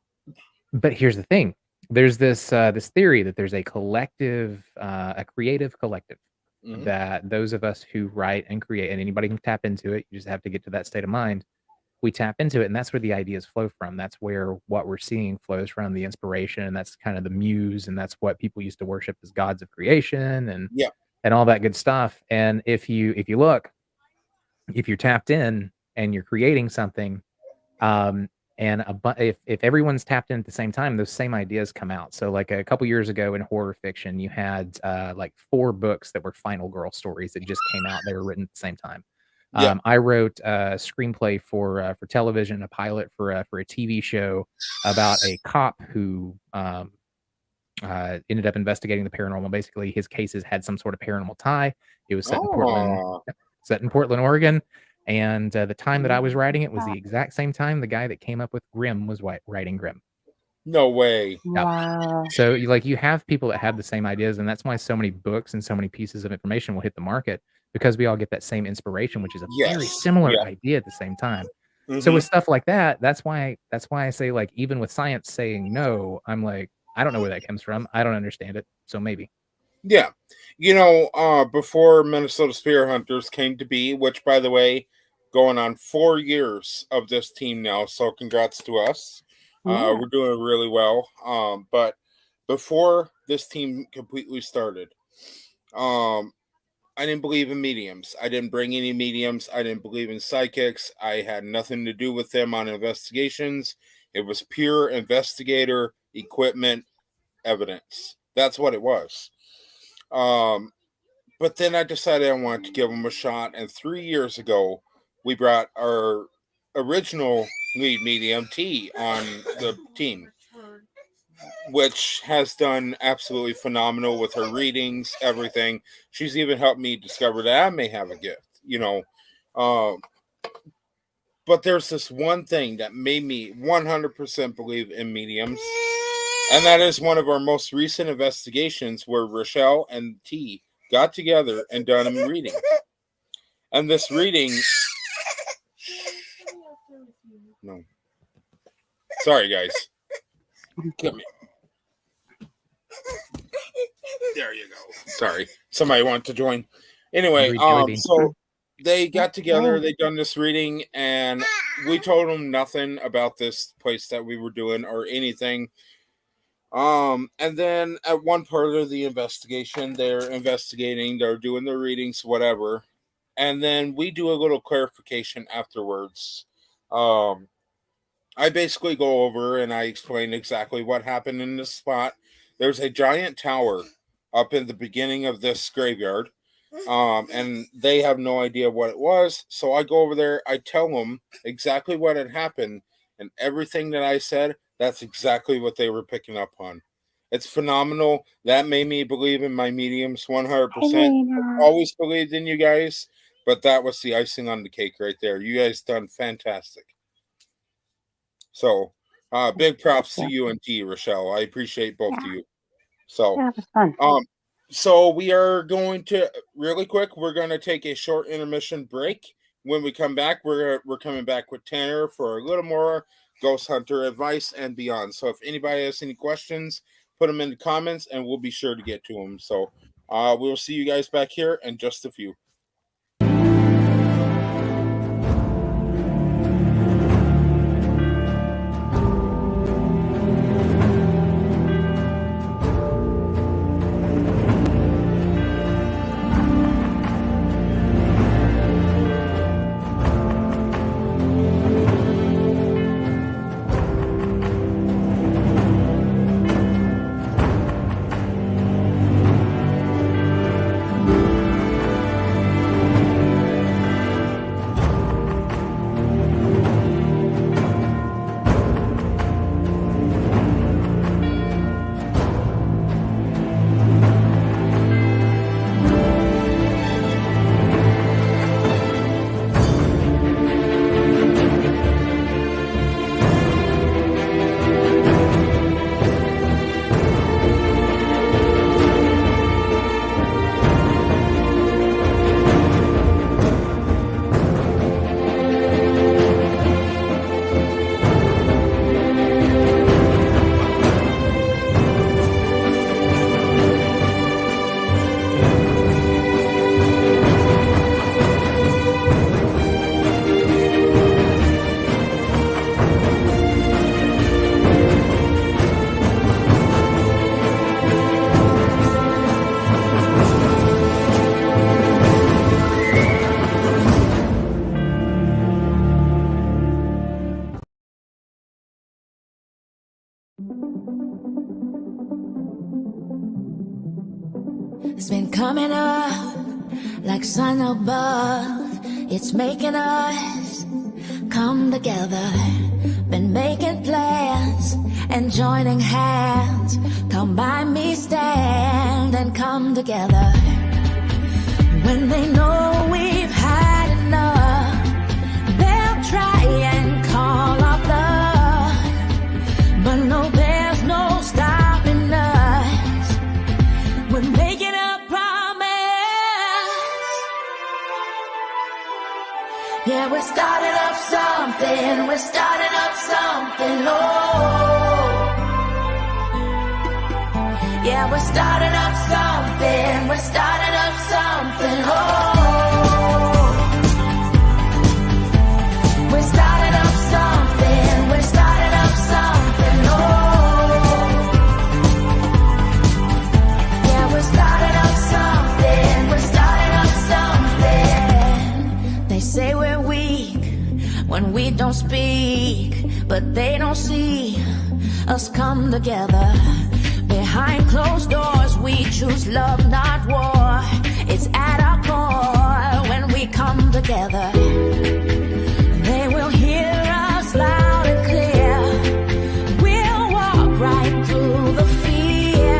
S5: But here's the thing. There's this theory that there's a collective, a creative collective, that those of us who write and create, and anybody can tap into it. You just have to get to that state of mind. We tap into it, and that's where the ideas flow from. That's where what we're seeing flows from, the inspiration, and that's kind of the muse, and that's what people used to worship as gods of creation and all that good stuff. And if you look, if you're tapped in and you're creating something, if everyone's tapped in at the same time, those same ideas come out. So like a couple years ago in horror fiction, you had like 4 books that were final girl stories that just came out. They were written at the same time. I wrote a screenplay for television, a pilot for a TV show about a cop who ended up investigating the paranormal. Basically, his cases had some sort of paranormal tie. It was set in Portland, Oregon. And the time that I was writing it was the exact same time the guy that came up with Grimm was writing Grimm.
S2: No way.
S4: Wow.
S5: So you have people that have the same ideas, and that's why so many books and so many pieces of information will hit the market, because we all get that same inspiration, which is a very similar idea at the same time. So with stuff like that, that's why I say, like, even with science saying no, I'm like, I don't know where that comes from. I don't understand it. So maybe.
S2: Yeah. You know, before Minnesota Spirit Hunters came to be, which, by the way, going on 4 years of this team now, so congrats to us. We're doing really well. But before this team completely started, I didn't believe in mediums. I didn't bring any mediums. I didn't believe in psychics. I had nothing to do with them on investigations. It was pure investigator equipment evidence. That's what it was. But then I decided I wanted to give them a shot. And 3 years ago, we brought our original lead medium, T, on the team, which has done absolutely phenomenal with her readings, everything. She's even helped me discover that I may have a gift, you know. But there's this one thing that made me 100% believe in mediums. And that is one of our most recent investigations where Rochelle and T got together and done a reading. And this reading... No. Sorry, guys. Come here. There you go. Sorry. Somebody wanted to join. Anyway, so they got together, they done this reading, and we told them nothing about this place that we were doing or anything. And then at one part of the investigation, they're investigating, they're doing their readings, whatever. And then we do a little clarification afterwards. I basically go over and I explain exactly what happened in this spot. There's a giant tower up in the beginning of this graveyard, and they have no idea what it was. So I go over there, I tell them exactly what had happened, and everything that I said, that's exactly what they were picking up on. It's phenomenal. That made me believe in my mediums 100%. I've always believed in you guys, but that was the icing on the cake right there. You guys done fantastic. So, big props to you and T, Rochelle. I appreciate both of you. So,
S4: Yeah, it was fun.
S2: So we are going to really quick. We're going to take a short intermission break. When we come back, we're coming back with Tanner for a little more ghost hunter advice and beyond. So if anybody has any questions, put them in the comments, and we'll be sure to get to them. So we'll see you guys back here in just a few.
S6: It's been coming up like sun above. It's making us come together. Been making plans and joining hands. Come by me, stand and come together. When they know we've had enough, they'll try and call our bluff. But no, there's no stopping us. We're making a promise. Yeah, we're starting up something. We're starting up something. Oh, yeah, we're starting up something. We're starting up something. Oh, we're starting up something. We're starting up something. Oh, yeah, we're starting up something. We're starting up something. They say we're weak when we don't speak, but they don't see us come together. Behind closed doors, we choose love, not war. It's at our core when we come together. They will hear us loud and clear. We'll walk right through the fear,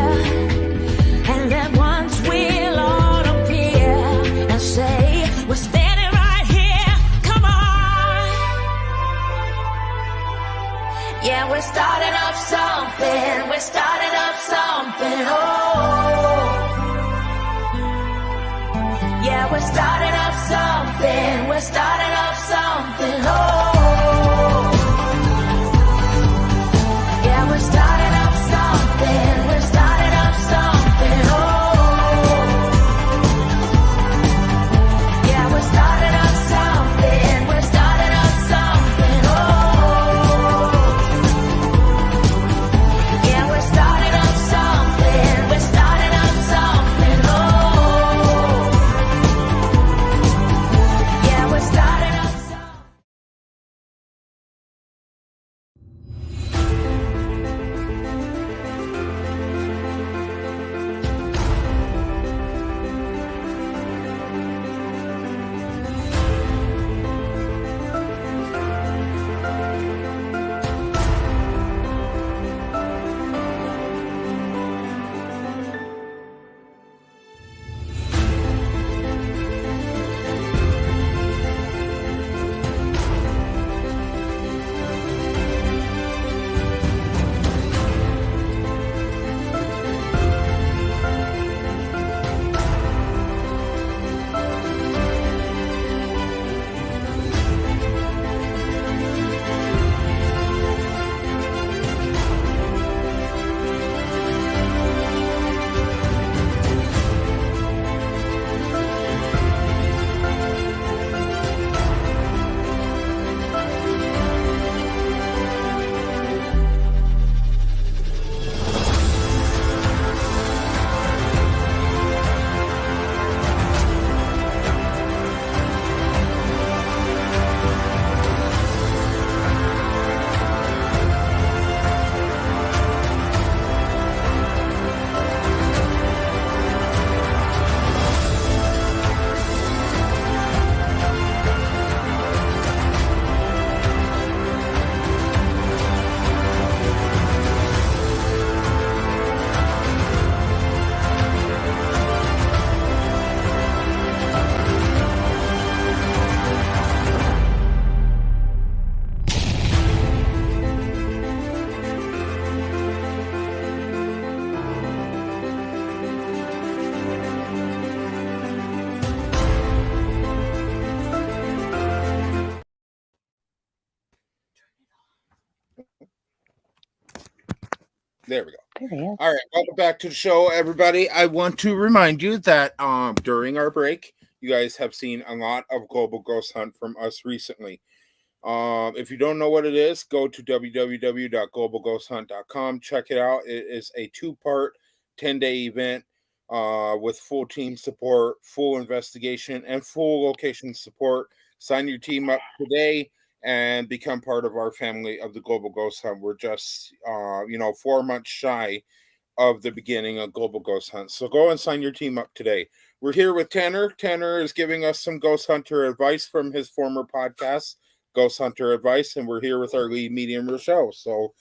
S6: and then once we'll all appear and say, we're standing right here. Come on. Yeah, we're starting up something. We're starting up something. Oh, yeah, we're starting up something. We're starting up something. Oh, yeah, we're starting up something. We're starting up something. Oh, yeah, we're starting up something. We're starting up something. Oh, yeah, we're starting up something. We're starting up something. Oh, yeah, we're starting up something.
S2: There we go.
S4: There he is.
S2: All right, welcome back to the show, everybody. I want to remind you that during our break, you guys have seen a lot of Global Ghost Hunt from us recently. If you don't know what it is, go to www.globalghosthunt.com. Check it out. It is a 2-part, 10-day event with full team support, full investigation, and full location support. Sign your team up today and become part of our family of the Global Ghost Hunt. We're just, 4 months shy of the beginning of Global Ghost Hunt. So go and sign your team up today. We're here with Tanner. Tanner is giving us some Ghost Hunter advice from his former podcast, Ghost Hunter Advice, and we're here with our lead medium, Rochelle. So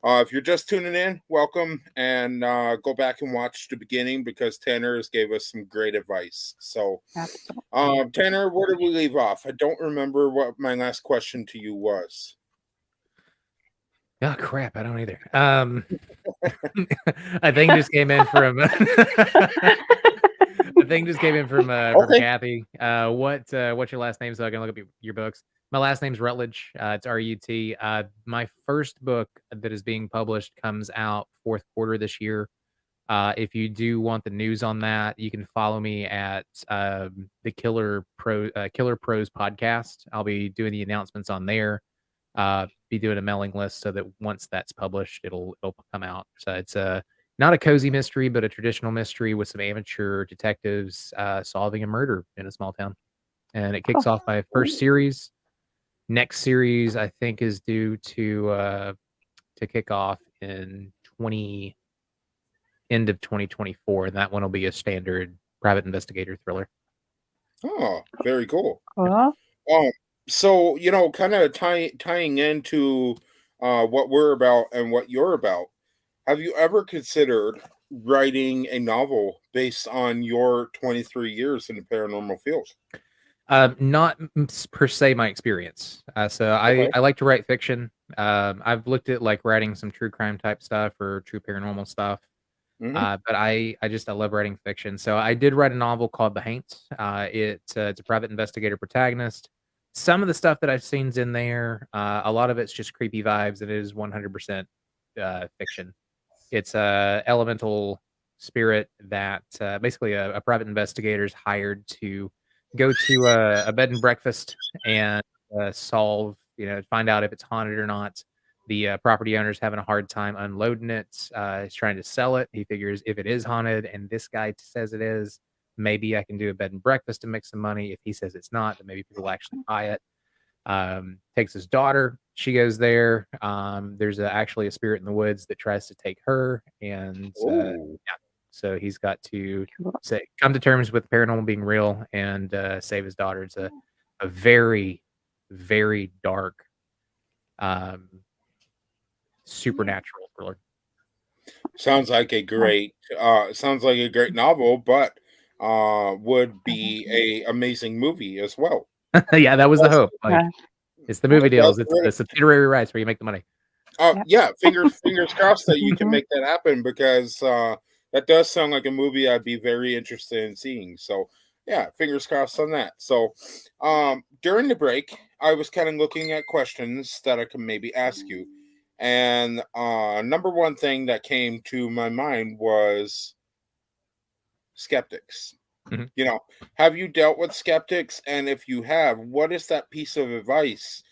S2: if you're just tuning in, welcome, and go back and watch the beginning because Tanner has gave us some great advice. So Tanner, where did we leave off? I don't remember what my last question to you was.
S5: Oh crap, I don't either. I think just came in from Kathy. What's your last name so I can look up your books? My last name's Rutledge. It's R-U-T. My first book that is being published comes out 4th quarter this year. If you do want the news on that, you can follow me at the Killer Pros podcast. I'll be doing the announcements on there. Be doing a mailing list so that once that's published, it'll come out. So it's not a cozy mystery, but a traditional mystery with some amateur detectives solving a murder in a small town. And it kicks off my first series. Next series, I think, is due to kick off in end of 2024, and that one will be a standard private investigator thriller.
S2: Oh, very cool.
S4: Cool.
S2: So, kind of tying into what we're about and what you're about, have you ever considered writing a novel based on your 23 years in the paranormal field?
S5: Not per se my experience. So
S2: Okay.
S5: I like to write fiction. I've looked at like writing some true crime type stuff or true paranormal stuff.
S2: Mhm.
S5: But I love writing fiction. So I did write a novel called The Haint. It's a private investigator protagonist. Some of the stuff that I've seen's in there. A lot of it's just creepy vibes, and it is 100% fiction. It's a elemental spirit that basically a private investigator is hired to go to a bed and breakfast and solve, find out if it's haunted or not. The property owner's having a hard time unloading it. He's trying to sell it. He figures if it is haunted and this guy says it is, maybe I can do a bed and breakfast to make some money. If he says it's not, then maybe people will actually buy it. Takes his daughter. She goes there. There's actually a spirit in the woods that tries to take her. And so he's got to come to terms with paranormal being real and save his daughter. It's a very, very dark supernatural thriller.
S2: Sounds like a great novel, but would be a amazing movie as well.
S5: Yeah, that was the hope. Like, it's the movie deals. It's
S2: really
S5: the subsidiary rights where you make the money.
S2: Yeah, fingers crossed that you can make that happen because that does sound like a movie I'd be very interested in seeing. So yeah, fingers crossed on that. So during the break, I was kind of looking at questions that I can maybe ask you. And number one thing that came to my mind was skeptics.
S5: Mhm.
S2: Have you dealt with skeptics? And if you have, what is that piece of advice?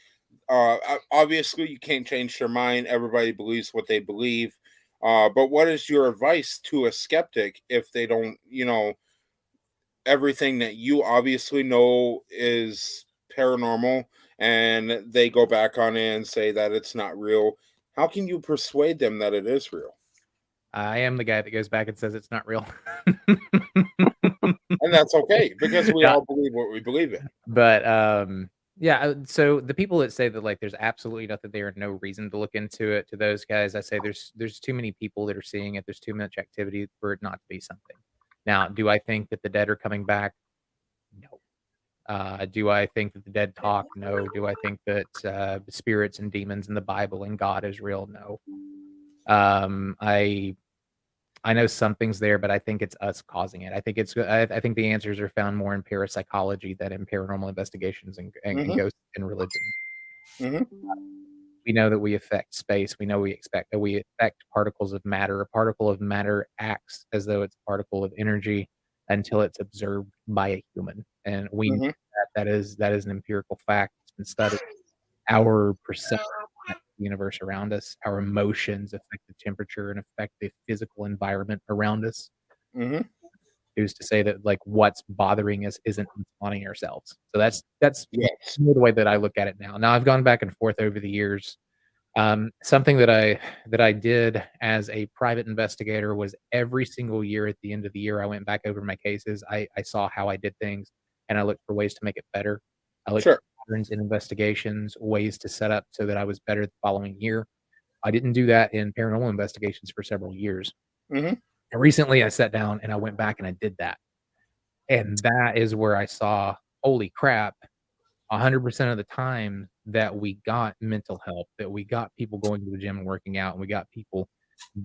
S2: Obviously, you can't change their mind. Everybody believes what they believe. But what is your advice to a skeptic if they don't, everything that you obviously know is paranormal and they go back on it and say that it's not real? How can you persuade them that it is real?
S5: I am the guy that goes back and says it's not real.
S2: And that's okay because we all believe what we believe in.
S5: But so the people that say that like there's absolutely nothing there and no reason to look into it, to those guys, I say there's too many people that are seeing it. There's too much activity for it not to be something. Now, do I think that the dead are coming back? No. Do I think that the dead talk? No. Do I think that spirits and demons in the Bible and God is real? No. I know something's there, but I think it's us causing it. I think I think the answers are found more in parapsychology than in paranormal investigations and ghosts and religion. We know that we affect space. We know we affect particles of matter. A particle of matter acts as though it's a particle of energy until it's observed by a human, and we know that is an empirical fact. It's been studied. Our perception of the universe around us, our emotions affect the temperature and affect the physical environment around us. Who's to say that like what's bothering us isn't responding ourselves? So that's more the way that I look at it now. Now I've gone back and forth over the years. Something that I did as a private investigator was every single year at the end of the year I went back over my cases. I saw how I did things, and I looked for ways to make it better. I looked for patterns in investigations, ways to set up so that I was better the following year. I didn't do that in paranormal investigations for several years. And recently I sat down and I went back and I did that. And that is where I saw, holy crap, 100% of the time that we got mental health, that we got people going to the gym and working out, and we got people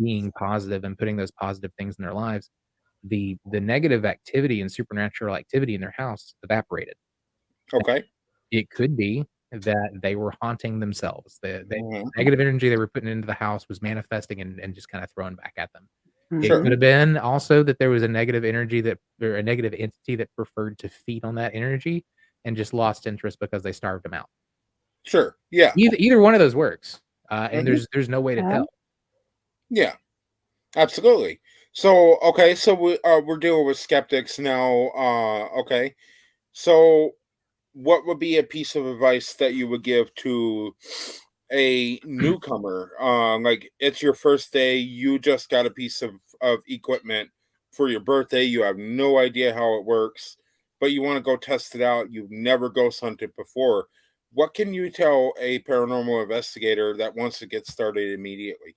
S5: being positive and putting those positive things in their lives, the negative activity and supernatural activity in their house evaporated.
S2: Okay.
S5: It could be that they were haunting themselves. The negative energy they were putting into the house was manifesting and just kind of thrown back at them. It could have been also that there was a negative energy or a negative entity that preferred to feed on that energy and just lost interest because they starved them out.
S2: Sure. Yeah.
S5: Either one of those works. And there's no way to tell.
S2: Yeah. Absolutely. So, okay. So we're dealing with skeptics now. Okay. So what would be a piece of advice that you would give to a newcomer? Like it's your first day, you just got a piece of equipment for your birthday, you have no idea how it works, but you want to go test it out. You've never ghost hunted before. What can you tell a paranormal investigator that wants to get started immediately?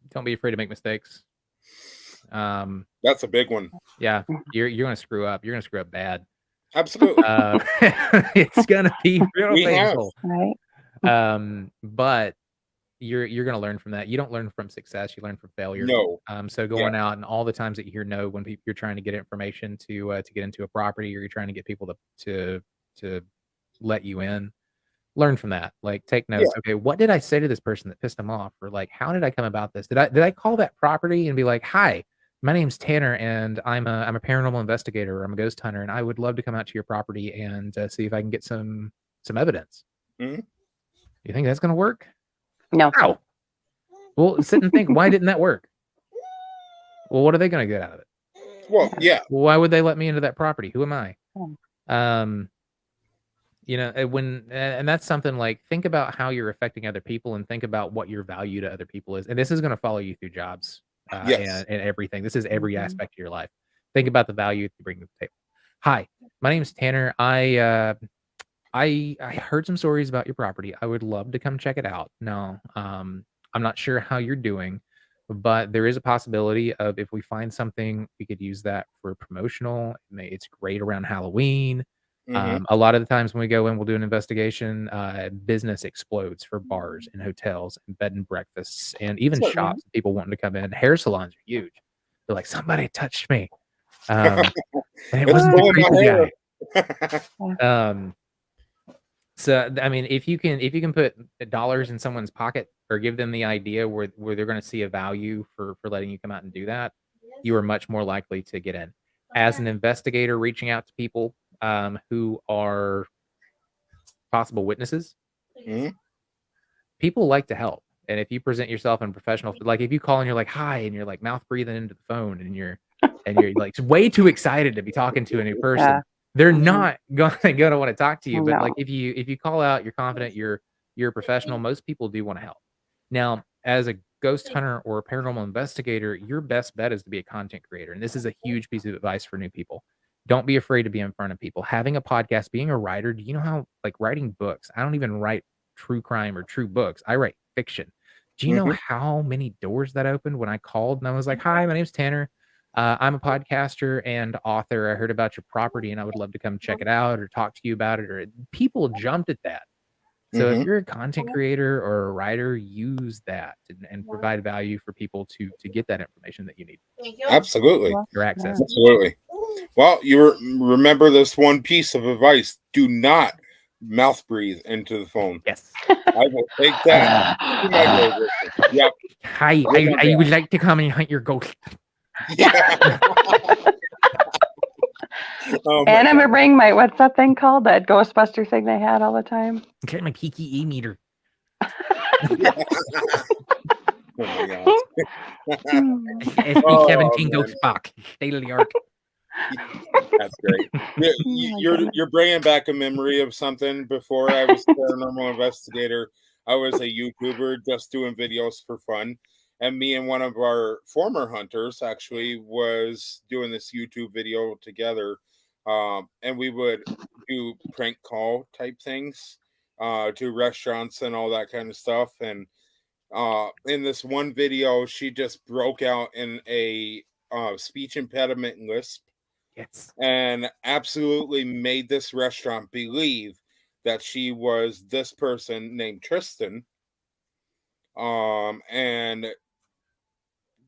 S5: Don't be afraid to make mistakes.
S2: That's a big one.
S5: Yeah, you're gonna screw up. You're gonna screw up bad.
S2: Absolutely.
S5: It's gonna be real painful.
S4: Right.
S5: But you're gonna learn from that. You don't learn from success, you learn from failure.
S2: No.
S5: So going out and all the times that you hear no when you're trying to get information to get into a property, or you're trying to get people to let you in, learn from that. Like take notes. Okay, what did I say to this person that pissed them off? Or like, how did I come about this? Did I call that property and be like, hi, my name's Tanner and I'm a paranormal investigator, or I'm a ghost hunter, and I would love to come out to your property and see if I can get some evidence. You think that's gonna work?
S4: No.
S5: How? Well, sit and think, why didn't that work? Well, what are they gonna get out of it?
S2: Well, yeah.
S5: Well, why would they let me into that property? Who am I? And that's something like, think about how you're affecting other people and think about what your value to other people is. And this is going to follow you through jobs and everything. This is every aspect of your life. Think about the value you bring to the table. Hi, my name is Tanner. I heard some stories about your property. I would love to come check it out. No, I'm not sure how you're doing, but there is a possibility of, if we find something, we could use that for promotional. It's great around Halloween. A lot of the times when we go in, we'll do an investigation. Business explodes for bars and hotels and bed and breakfasts and even shops. People wanting to come in. Hair salons are huge. They're like, somebody touched me, and it wasn't the creepy guy. So I mean, if you can put dollars in someone's pocket or give them the idea where they're going to see a value for letting you come out and do that, you are much more likely to get in. As an investigator, reaching out to people who are possible witnesses, people like to help. And if you present yourself in professional, like if you call and you're like, hi, and you're like mouth breathing into the phone and you're like way too excited to be talking to a new person, they're not gonna want to talk to you. But like if you call out, you're confident, you're a professional, most people do want to help. Now, as a ghost hunter or a paranormal investigator, your best bet is to be a content creator. And this is a huge piece of advice for new people. Don't be afraid to be in front of people. Having a podcast, being a writer, do you know how, like, writing books? I don't even write true crime or true books. I write fiction. Do you know how many doors that opened when I called and I was like, hi, my name's Tanner. I'm a podcaster and author. I heard about your property and I would love to come check it out or talk to you about it. Or people jumped at that. So if you're a content creator or a writer, use that and provide value for people to get that information that you need.
S2: Absolutely.
S5: Your access.
S2: Absolutely. Well, you remember this one piece of advice: do not mouth breathe into the phone.
S5: Yes.
S2: I will take that. To my grave with me. Yep.
S5: Hi, I would like to come and hunt your ghost.
S2: Yeah. Oh my
S4: And I'm
S2: God.
S4: gonna bring my, what's that thing called? That Ghostbuster thing they had all the time.
S5: Get my PKE meter.
S2: Oh my God.
S5: SB17
S2: man.
S5: Ghost Spock. State of the art.
S2: That's great. You're bringing back a memory of something. Before I was a paranormal investigator, I was a YouTuber just doing videos for fun. And me and one of our former hunters actually was doing this YouTube video together. And we would do prank call type things to restaurants and all that kind of stuff. And in this one video, she just broke out in a speech impediment lisp.
S5: Yes.
S2: And absolutely made this restaurant believe that she was this person named Tristan. And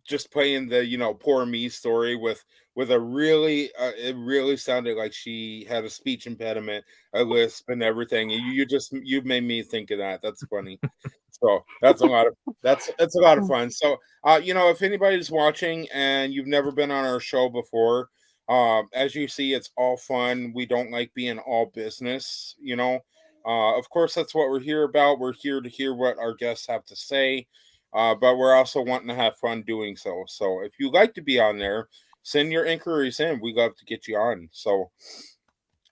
S2: just playing the poor me story with a really it really sounded like she had a speech impediment, a lisp, and everything. And you made me think of that. That's funny. So that's a lot of fun. So if anybody's watching and you've never been on our show before, as you see, it's all fun. We don't like being all business. Of course, that's what we're here about. We're here to hear what our guests have to say. But we're also wanting to have fun doing so. So if you'd like to be on there, send your inquiries in. We'd love to get you on. So,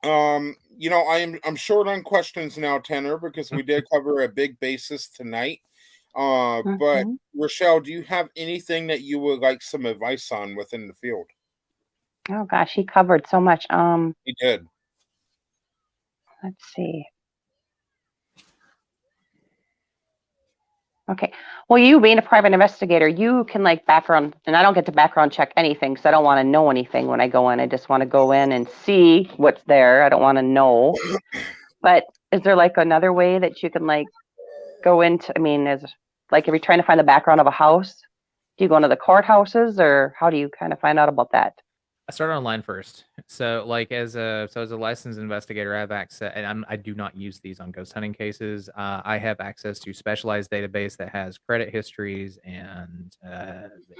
S2: I'm short on questions now, Tanner, because we did cover a big basis tonight. But Rochelle, do you have anything that you would like some advice on within the field?
S4: Oh gosh, he covered so much.
S2: He did.
S4: Let's see. Okay. Well, you being a private investigator, you can background, and I don't get to background check anything because I don't want to know anything when I go in. I just want to go in and see what's there. I don't want to know. But is there another way that you can go into? I mean, if you're trying to find the background of a house, do you go into the courthouses, or how do you kind of find out about that?
S5: I started online first. So as a licensed investigator, I have access, and I do not use these on ghost hunting cases. I have access to specialized database that has credit histories and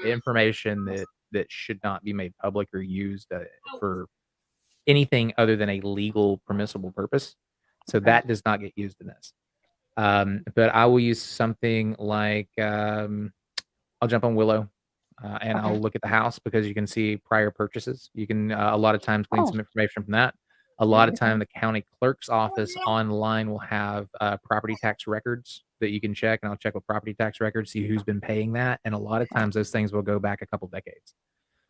S5: information that should not be made public or used for anything other than a legal permissible purpose. So that does not get used in this. But I will use something like I'll jump on Willow. And I'll look at the house because you can see prior purchases. You can a lot of times glean some information from that. A lot of time, the county clerk's office online will have property tax records that you can check, and I'll check with property tax records, see who's been paying that. And a lot of times, those things will go back a couple decades.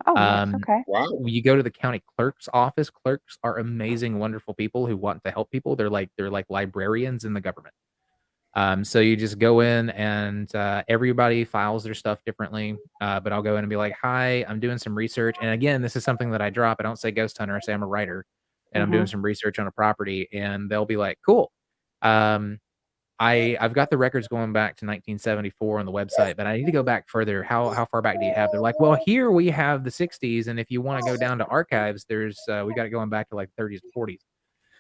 S4: Oh, nice. Okay.
S2: Wow.
S5: When you go to the county clerk's office, clerks are amazing, wonderful people who want to help people. They're like librarians in the government. So you just go in and everybody files their stuff differently. But I'll go in and be like, hi, I'm doing some research. And again, this is something that I drop. I don't say ghost hunter. I say I'm a writer and I'm doing some research on a property. And they'll be like, cool. I've got the records going back to 1974 on the website, but I need to go back further. How far back do you have? They're like, well, here we have the 60s. And if you want to go down to archives, there's we got it going back to 30s and 40s.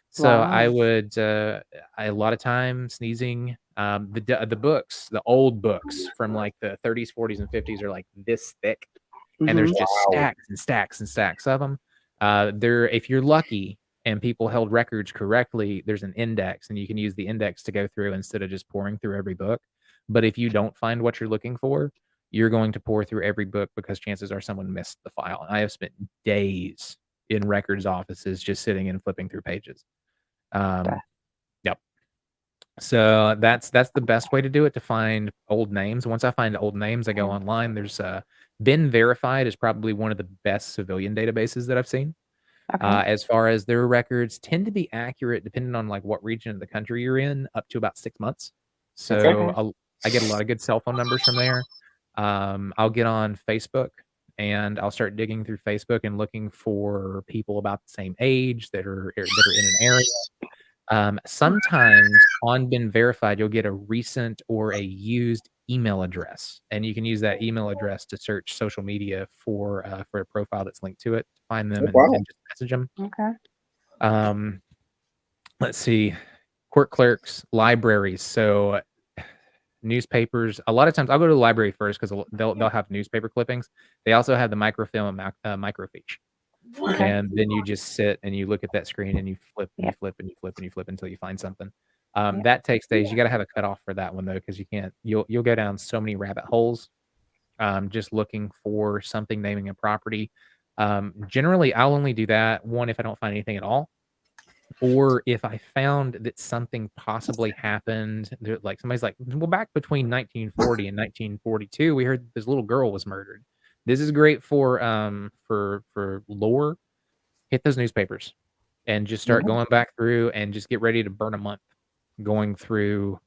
S5: So
S4: Wow.
S5: I would, a lot of time sneezing, the books, the old books from the 30s, 40s, and 50s are this thick, and there's just stacks and stacks and stacks of them. If you're lucky and people held records correctly, there's an index, and you can use the index to go through instead of just pouring through every book. But if you don't find what you're looking for, you're going to pour through every book because chances are someone missed the file. And I have spent days in records offices just sitting and flipping through pages. Yep. So that's the best way to do it, to find old names. Once I find old names, I go online. There's Been Verified is probably one of the best civilian databases that I've seen. As far as their records tend to be accurate, depending on what region of the country you're in, up to about 6 months. So I get a lot of good cell phone numbers from there. I'll get on Facebook and I'll start digging through Facebook and looking for people about the same age that are in an area. Sometimes on Been Verified, you'll get a recent or a used email address, and you can use that email address to search social media for a profile that's linked to it, to find them and just message them.
S4: Okay.
S5: Let's see. court clerks, libraries. So newspapers. A lot of times, I'll go to the library first because they'll have newspaper clippings. They also have the microfilm and microfiche.
S4: Okay.
S5: And then you just sit and you look at that screen and you flip and
S4: Yeah.
S5: you flip and you flip and you flip until you find something.
S4: Yeah.
S5: That takes days. You got to have a cutoff for that one though, because you can't. You'll go down so many rabbit holes, just looking for something naming a property. Generally, I'll only do that one if I don't find anything at all, or if I found that something possibly happened. Like somebody's like, well, back between 1940 and 1942, we heard this little girl was murdered. This is great for lore. Hit those newspapers and just start going back through and just get ready to burn a month going through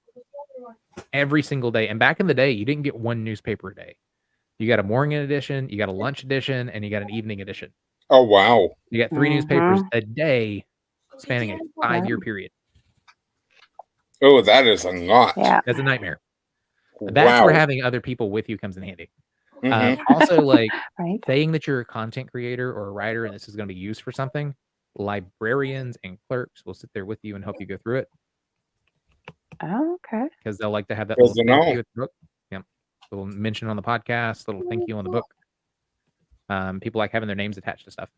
S5: every single day. And back in the day, you didn't get one newspaper a day. You got a morning edition, you got a lunch edition, and you got an evening edition.
S2: Oh, wow.
S5: You got 3 newspapers a day spanning a 5-year period.
S2: Oh, that is a lot.
S4: Yeah.
S5: That's a nightmare. That's where having other people with you comes in handy. Also, like
S4: Right.
S5: saying that you're a content creator or a writer and this is going to be used for something, librarians and clerks will sit there with you and help you go through it
S4: Oh, okay.
S5: because they'll like to have that
S2: Good
S5: little
S2: to
S5: thank
S2: know.
S5: you at the book. Yep. Little mention on the podcast, little thank you on the book. People like having their names attached to stuff.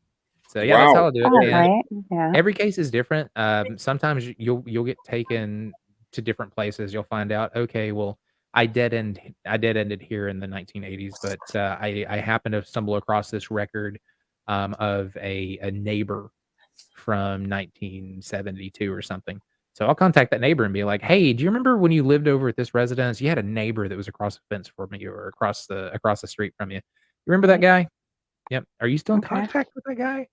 S5: So yeah, that's how I'll do it.
S4: Oh,
S5: And
S4: right. Yeah.
S5: every case is different. Sometimes you'll get taken to different places. You'll find out, okay, well, I dead ended here in the 1980s, but I happened to stumble across this record of a neighbor from 1972 or something. So I'll contact that neighbor and be like, hey, do you remember when you lived over at this residence? You had a neighbor that was across the fence from you or across the street from you. You remember that guy? Yep. Are you still in
S4: Okay.
S5: contact with that guy?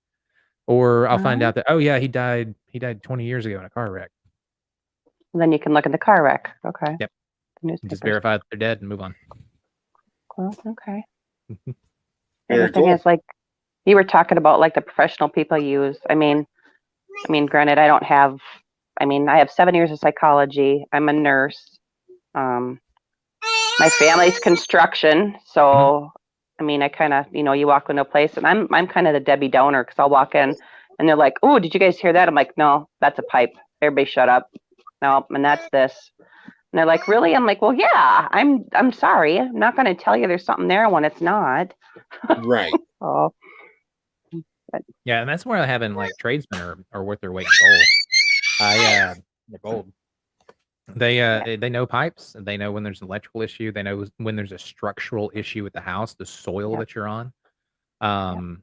S5: Or I'll find
S4: Uh-huh.
S5: out that, oh yeah, he died 20 years ago in a car wreck.
S4: Then you can look at the car wreck. Okay.
S5: Yep.
S4: The
S5: Just
S4: newspapers.
S5: verify that they're dead and move on.
S4: Cool. Okay.
S2: Very
S4: The thing
S2: cool.
S4: is, like, you were talking about like the professional people use. I mean, granted, I have 7 years of psychology. I'm a nurse. My family's construction, so I kind of, you walk into a place, and I'm kind of the Debbie Downer because I'll walk in, and they're like, "Oh, did you guys hear that?" I'm like, "No, that's a pipe. Everybody, shut up." No, and that's this. And they're like, "Really?" I'm like, "Well, yeah. I'm sorry. I'm not going to tell you there's something there when it's not."
S2: Right.
S4: Oh,
S5: Yeah, and that's where having like tradesmen are worth their weight in gold. They're gold. They know pipes. They know when there's an electrical issue. They know when there's a structural issue with the house, the soil that you're on. I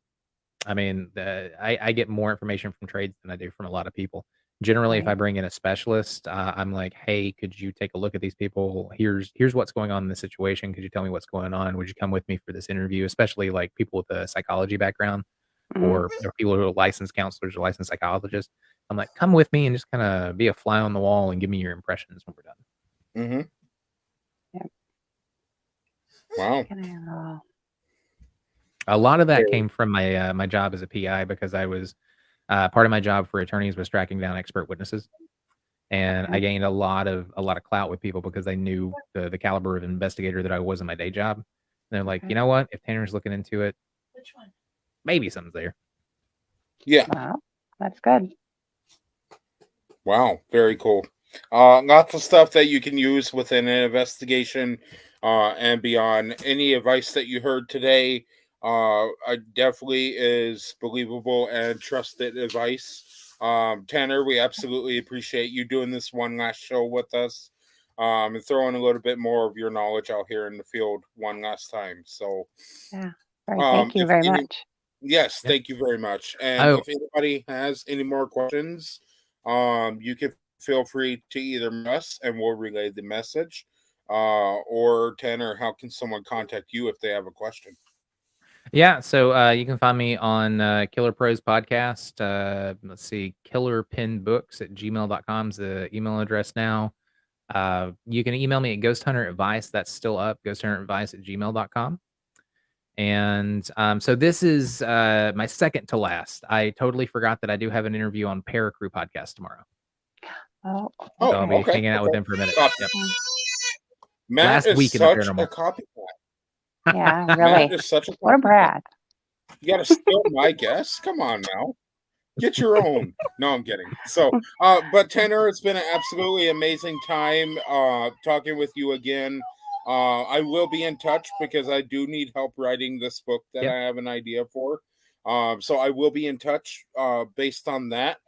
S5: get more information from trades than I do from a lot of people. Generally, if I bring in a specialist, I'm like, hey, could you take a look at these people? Here's what's going on in this situation. Could you tell me what's going on? Would you come with me for this interview? Especially like people with a psychology background or people who are licensed counselors or licensed psychologists. I'm like, come with me and just kind of be a fly on the wall and give me your impressions when we're done.
S2: Wow.
S5: A lot of that came from my job as a PI because I was part of my job for attorneys was tracking down expert witnesses, and I gained a lot of clout with people because they knew the caliber of investigator that I was in my day job. And they're like, you know what? If Tanner's looking into it, maybe something's there.
S2: Yeah.
S4: wow, that's good.
S2: Wow. Very cool. Lots of stuff that you can use within an investigation and beyond. Any advice that you heard today definitely is believable and trusted advice. Tanner, we absolutely appreciate you doing this one last show with us and throwing a little bit more of your knowledge out here in the field one last time. So,
S4: Yeah. All right, thank you very much.
S2: Yes, thank you very much. And if anybody has any more questions, you can feel free to either us and we'll relay the message, or Tanner, how can someone contact you if they have a question?
S5: Yeah, so you can find me on Killer Pros Podcast. Let's see, killerpinbooks@gmail.com is the email address now. You can email me at ghosthunteradvice. That's still up, ghosthunteradvice@gmail.com. And so this is my second to last. I totally forgot that I do have an interview on Paracrew Podcast tomorrow.
S4: Oh,
S5: So I'll be hanging out with them for a minute. Yep.
S2: Matt
S5: Last
S2: is
S5: week in the
S2: such
S5: Paranormal.
S2: a copycat.
S4: yeah,
S2: Matt
S4: really.
S2: is such a
S4: What a
S2: copycat.
S4: brat.
S2: You got to steal my guess. Come on now. Get your own. No, I'm kidding. So, but Tanner, it's been an absolutely amazing time talking with you again. I will be in touch because I do need help writing this book that I have an idea for. So I will be in touch based on that.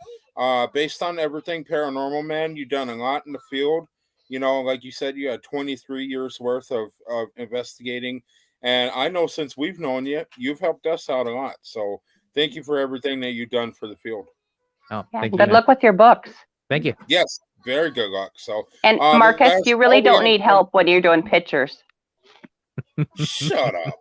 S2: Based on everything paranormal, man, you've done a lot in the field. You know, like you said, you had 23 years worth of investigating. And I know since we've known you, you've helped us out a lot. So thank you for everything that you've done for the field.
S5: Oh,
S4: Yeah,
S5: thank you.
S4: good luck with your books.
S5: Thank you.
S2: Yes, very good luck. So,
S4: And Marcus, you really don't need help when you're doing pictures.
S2: Shut up.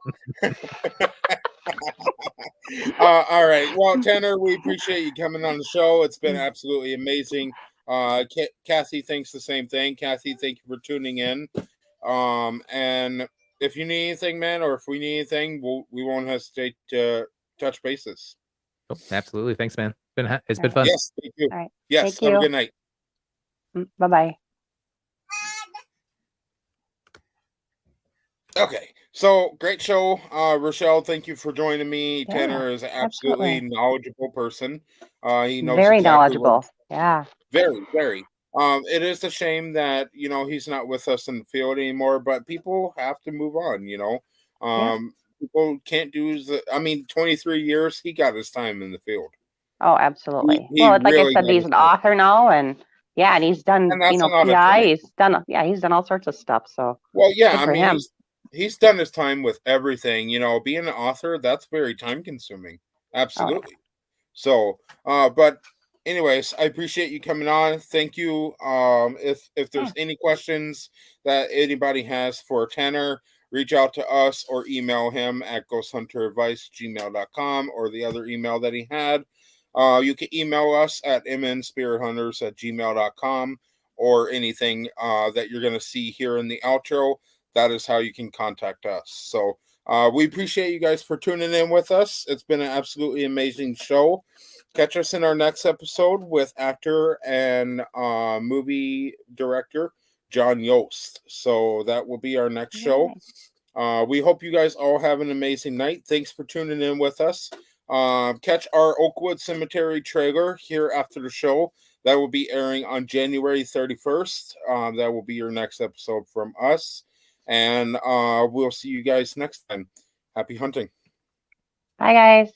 S2: All right. Well, Tanner, we appreciate you coming on the show. It's been absolutely amazing. Kathy thinks the same thing. Kathy, thank you for tuning in. And if you need anything, man, or if we need anything, we won't hesitate to touch bases.
S5: Oh, absolutely. Thanks, man. It's been fun.
S2: Yes, thank you.
S4: All right.
S2: Yes,
S4: Thank
S2: have a
S4: you.
S2: good night.
S4: Bye-bye.
S2: Okay, so great show. Rochelle, thank you for joining me.
S4: Yeah,
S2: Tanner is an absolutely
S4: absolutely.
S2: knowledgeable person. He knows
S4: Very
S2: exactly
S4: knowledgeable.
S2: what-
S4: Yeah.
S2: Very, very. It is a shame that, you know, he's not with us in the field anymore, but people have to move on, you know. People can't do 23 years, he got his time in the field.
S4: Oh, absolutely.
S2: He
S4: Well, like
S2: really
S4: I said,
S2: got
S4: he's
S2: his
S4: an
S2: time.
S4: author now, and he's done,
S2: And that's another
S4: PI.
S2: thing.
S4: He's done all sorts of stuff. So
S2: Well, yeah,
S4: good
S2: I
S4: for
S2: mean,
S4: him.
S2: he's done his time with everything, you know. Being an author, that's very time consuming. Absolutely. So, but anyways, I appreciate you coming on. Thank you. If there's any questions that anybody has for Tanner, reach out to us or email him at ghosthunteradvice@gmail.com or the other email that he had. You can email us at MNSpiritHunters@gmail.com or anything that you're going to see here in the outro. That is how you can contact us. So we appreciate you guys for tuning in with us. It's been an absolutely amazing show. Catch us in our next episode with actor and movie director John Yost. So that will be our next show. We hope you guys all have an amazing night. Thanks for tuning in with us. Catch our Oakwood Cemetery trailer here after the show. That will be airing on January 31st. That will be your next episode from us. And we'll see you guys next time. Happy hunting.
S4: Bye, guys.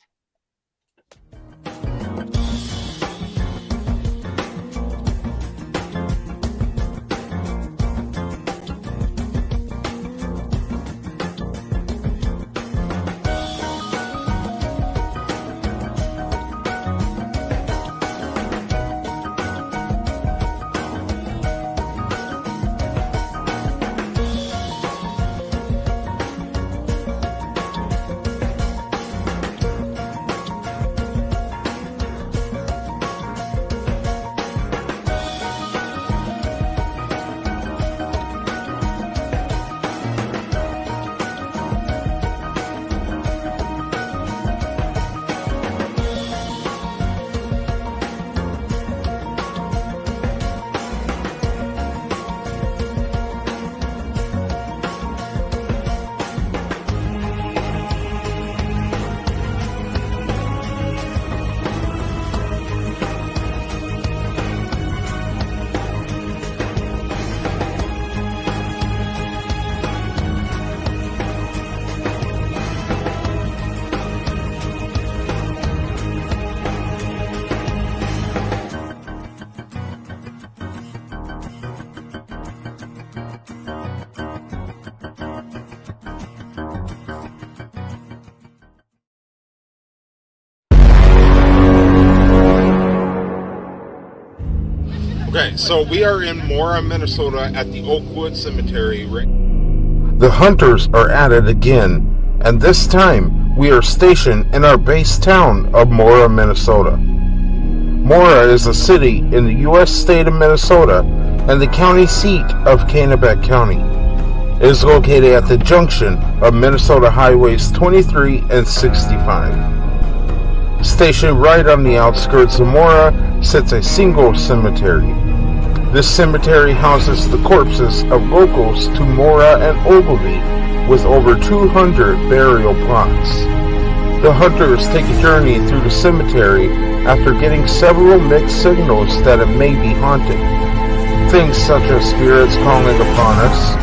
S2: Okay, so we are in Mora, Minnesota at the Oakwood Cemetery.
S7: The hunters are at it again, and this time we are stationed in our base town of Mora, Minnesota. Mora is a city in the U.S. state of Minnesota and the county seat of Kennebec County. It is located at the junction of Minnesota Highways 23 and 65. Stationed right on the outskirts of Mora sits a single cemetery. This cemetery houses the corpses of locals to Mora and Ogilvie with over 200 burial plots. The hunters take a journey through the cemetery after getting several mixed signals that it may be haunted. Things such as spirits calling upon us,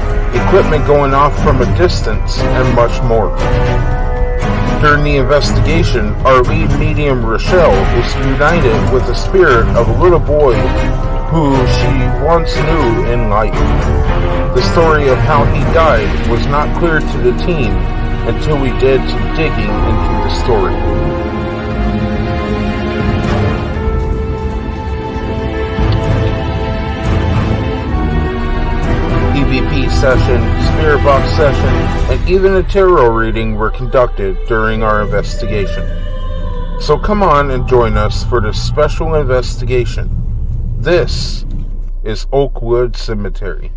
S7: equipment going off from a distance, and much more. During the investigation, our lead medium Rochelle is united with the spirit of a little boy who she once knew in life. The story of how he died was not clear to the team until we did some digging into the story. EVP session, spirit box session, and even a tarot reading were conducted during our investigation. So come on and join us for this special investigation. This is Oakwood Cemetery.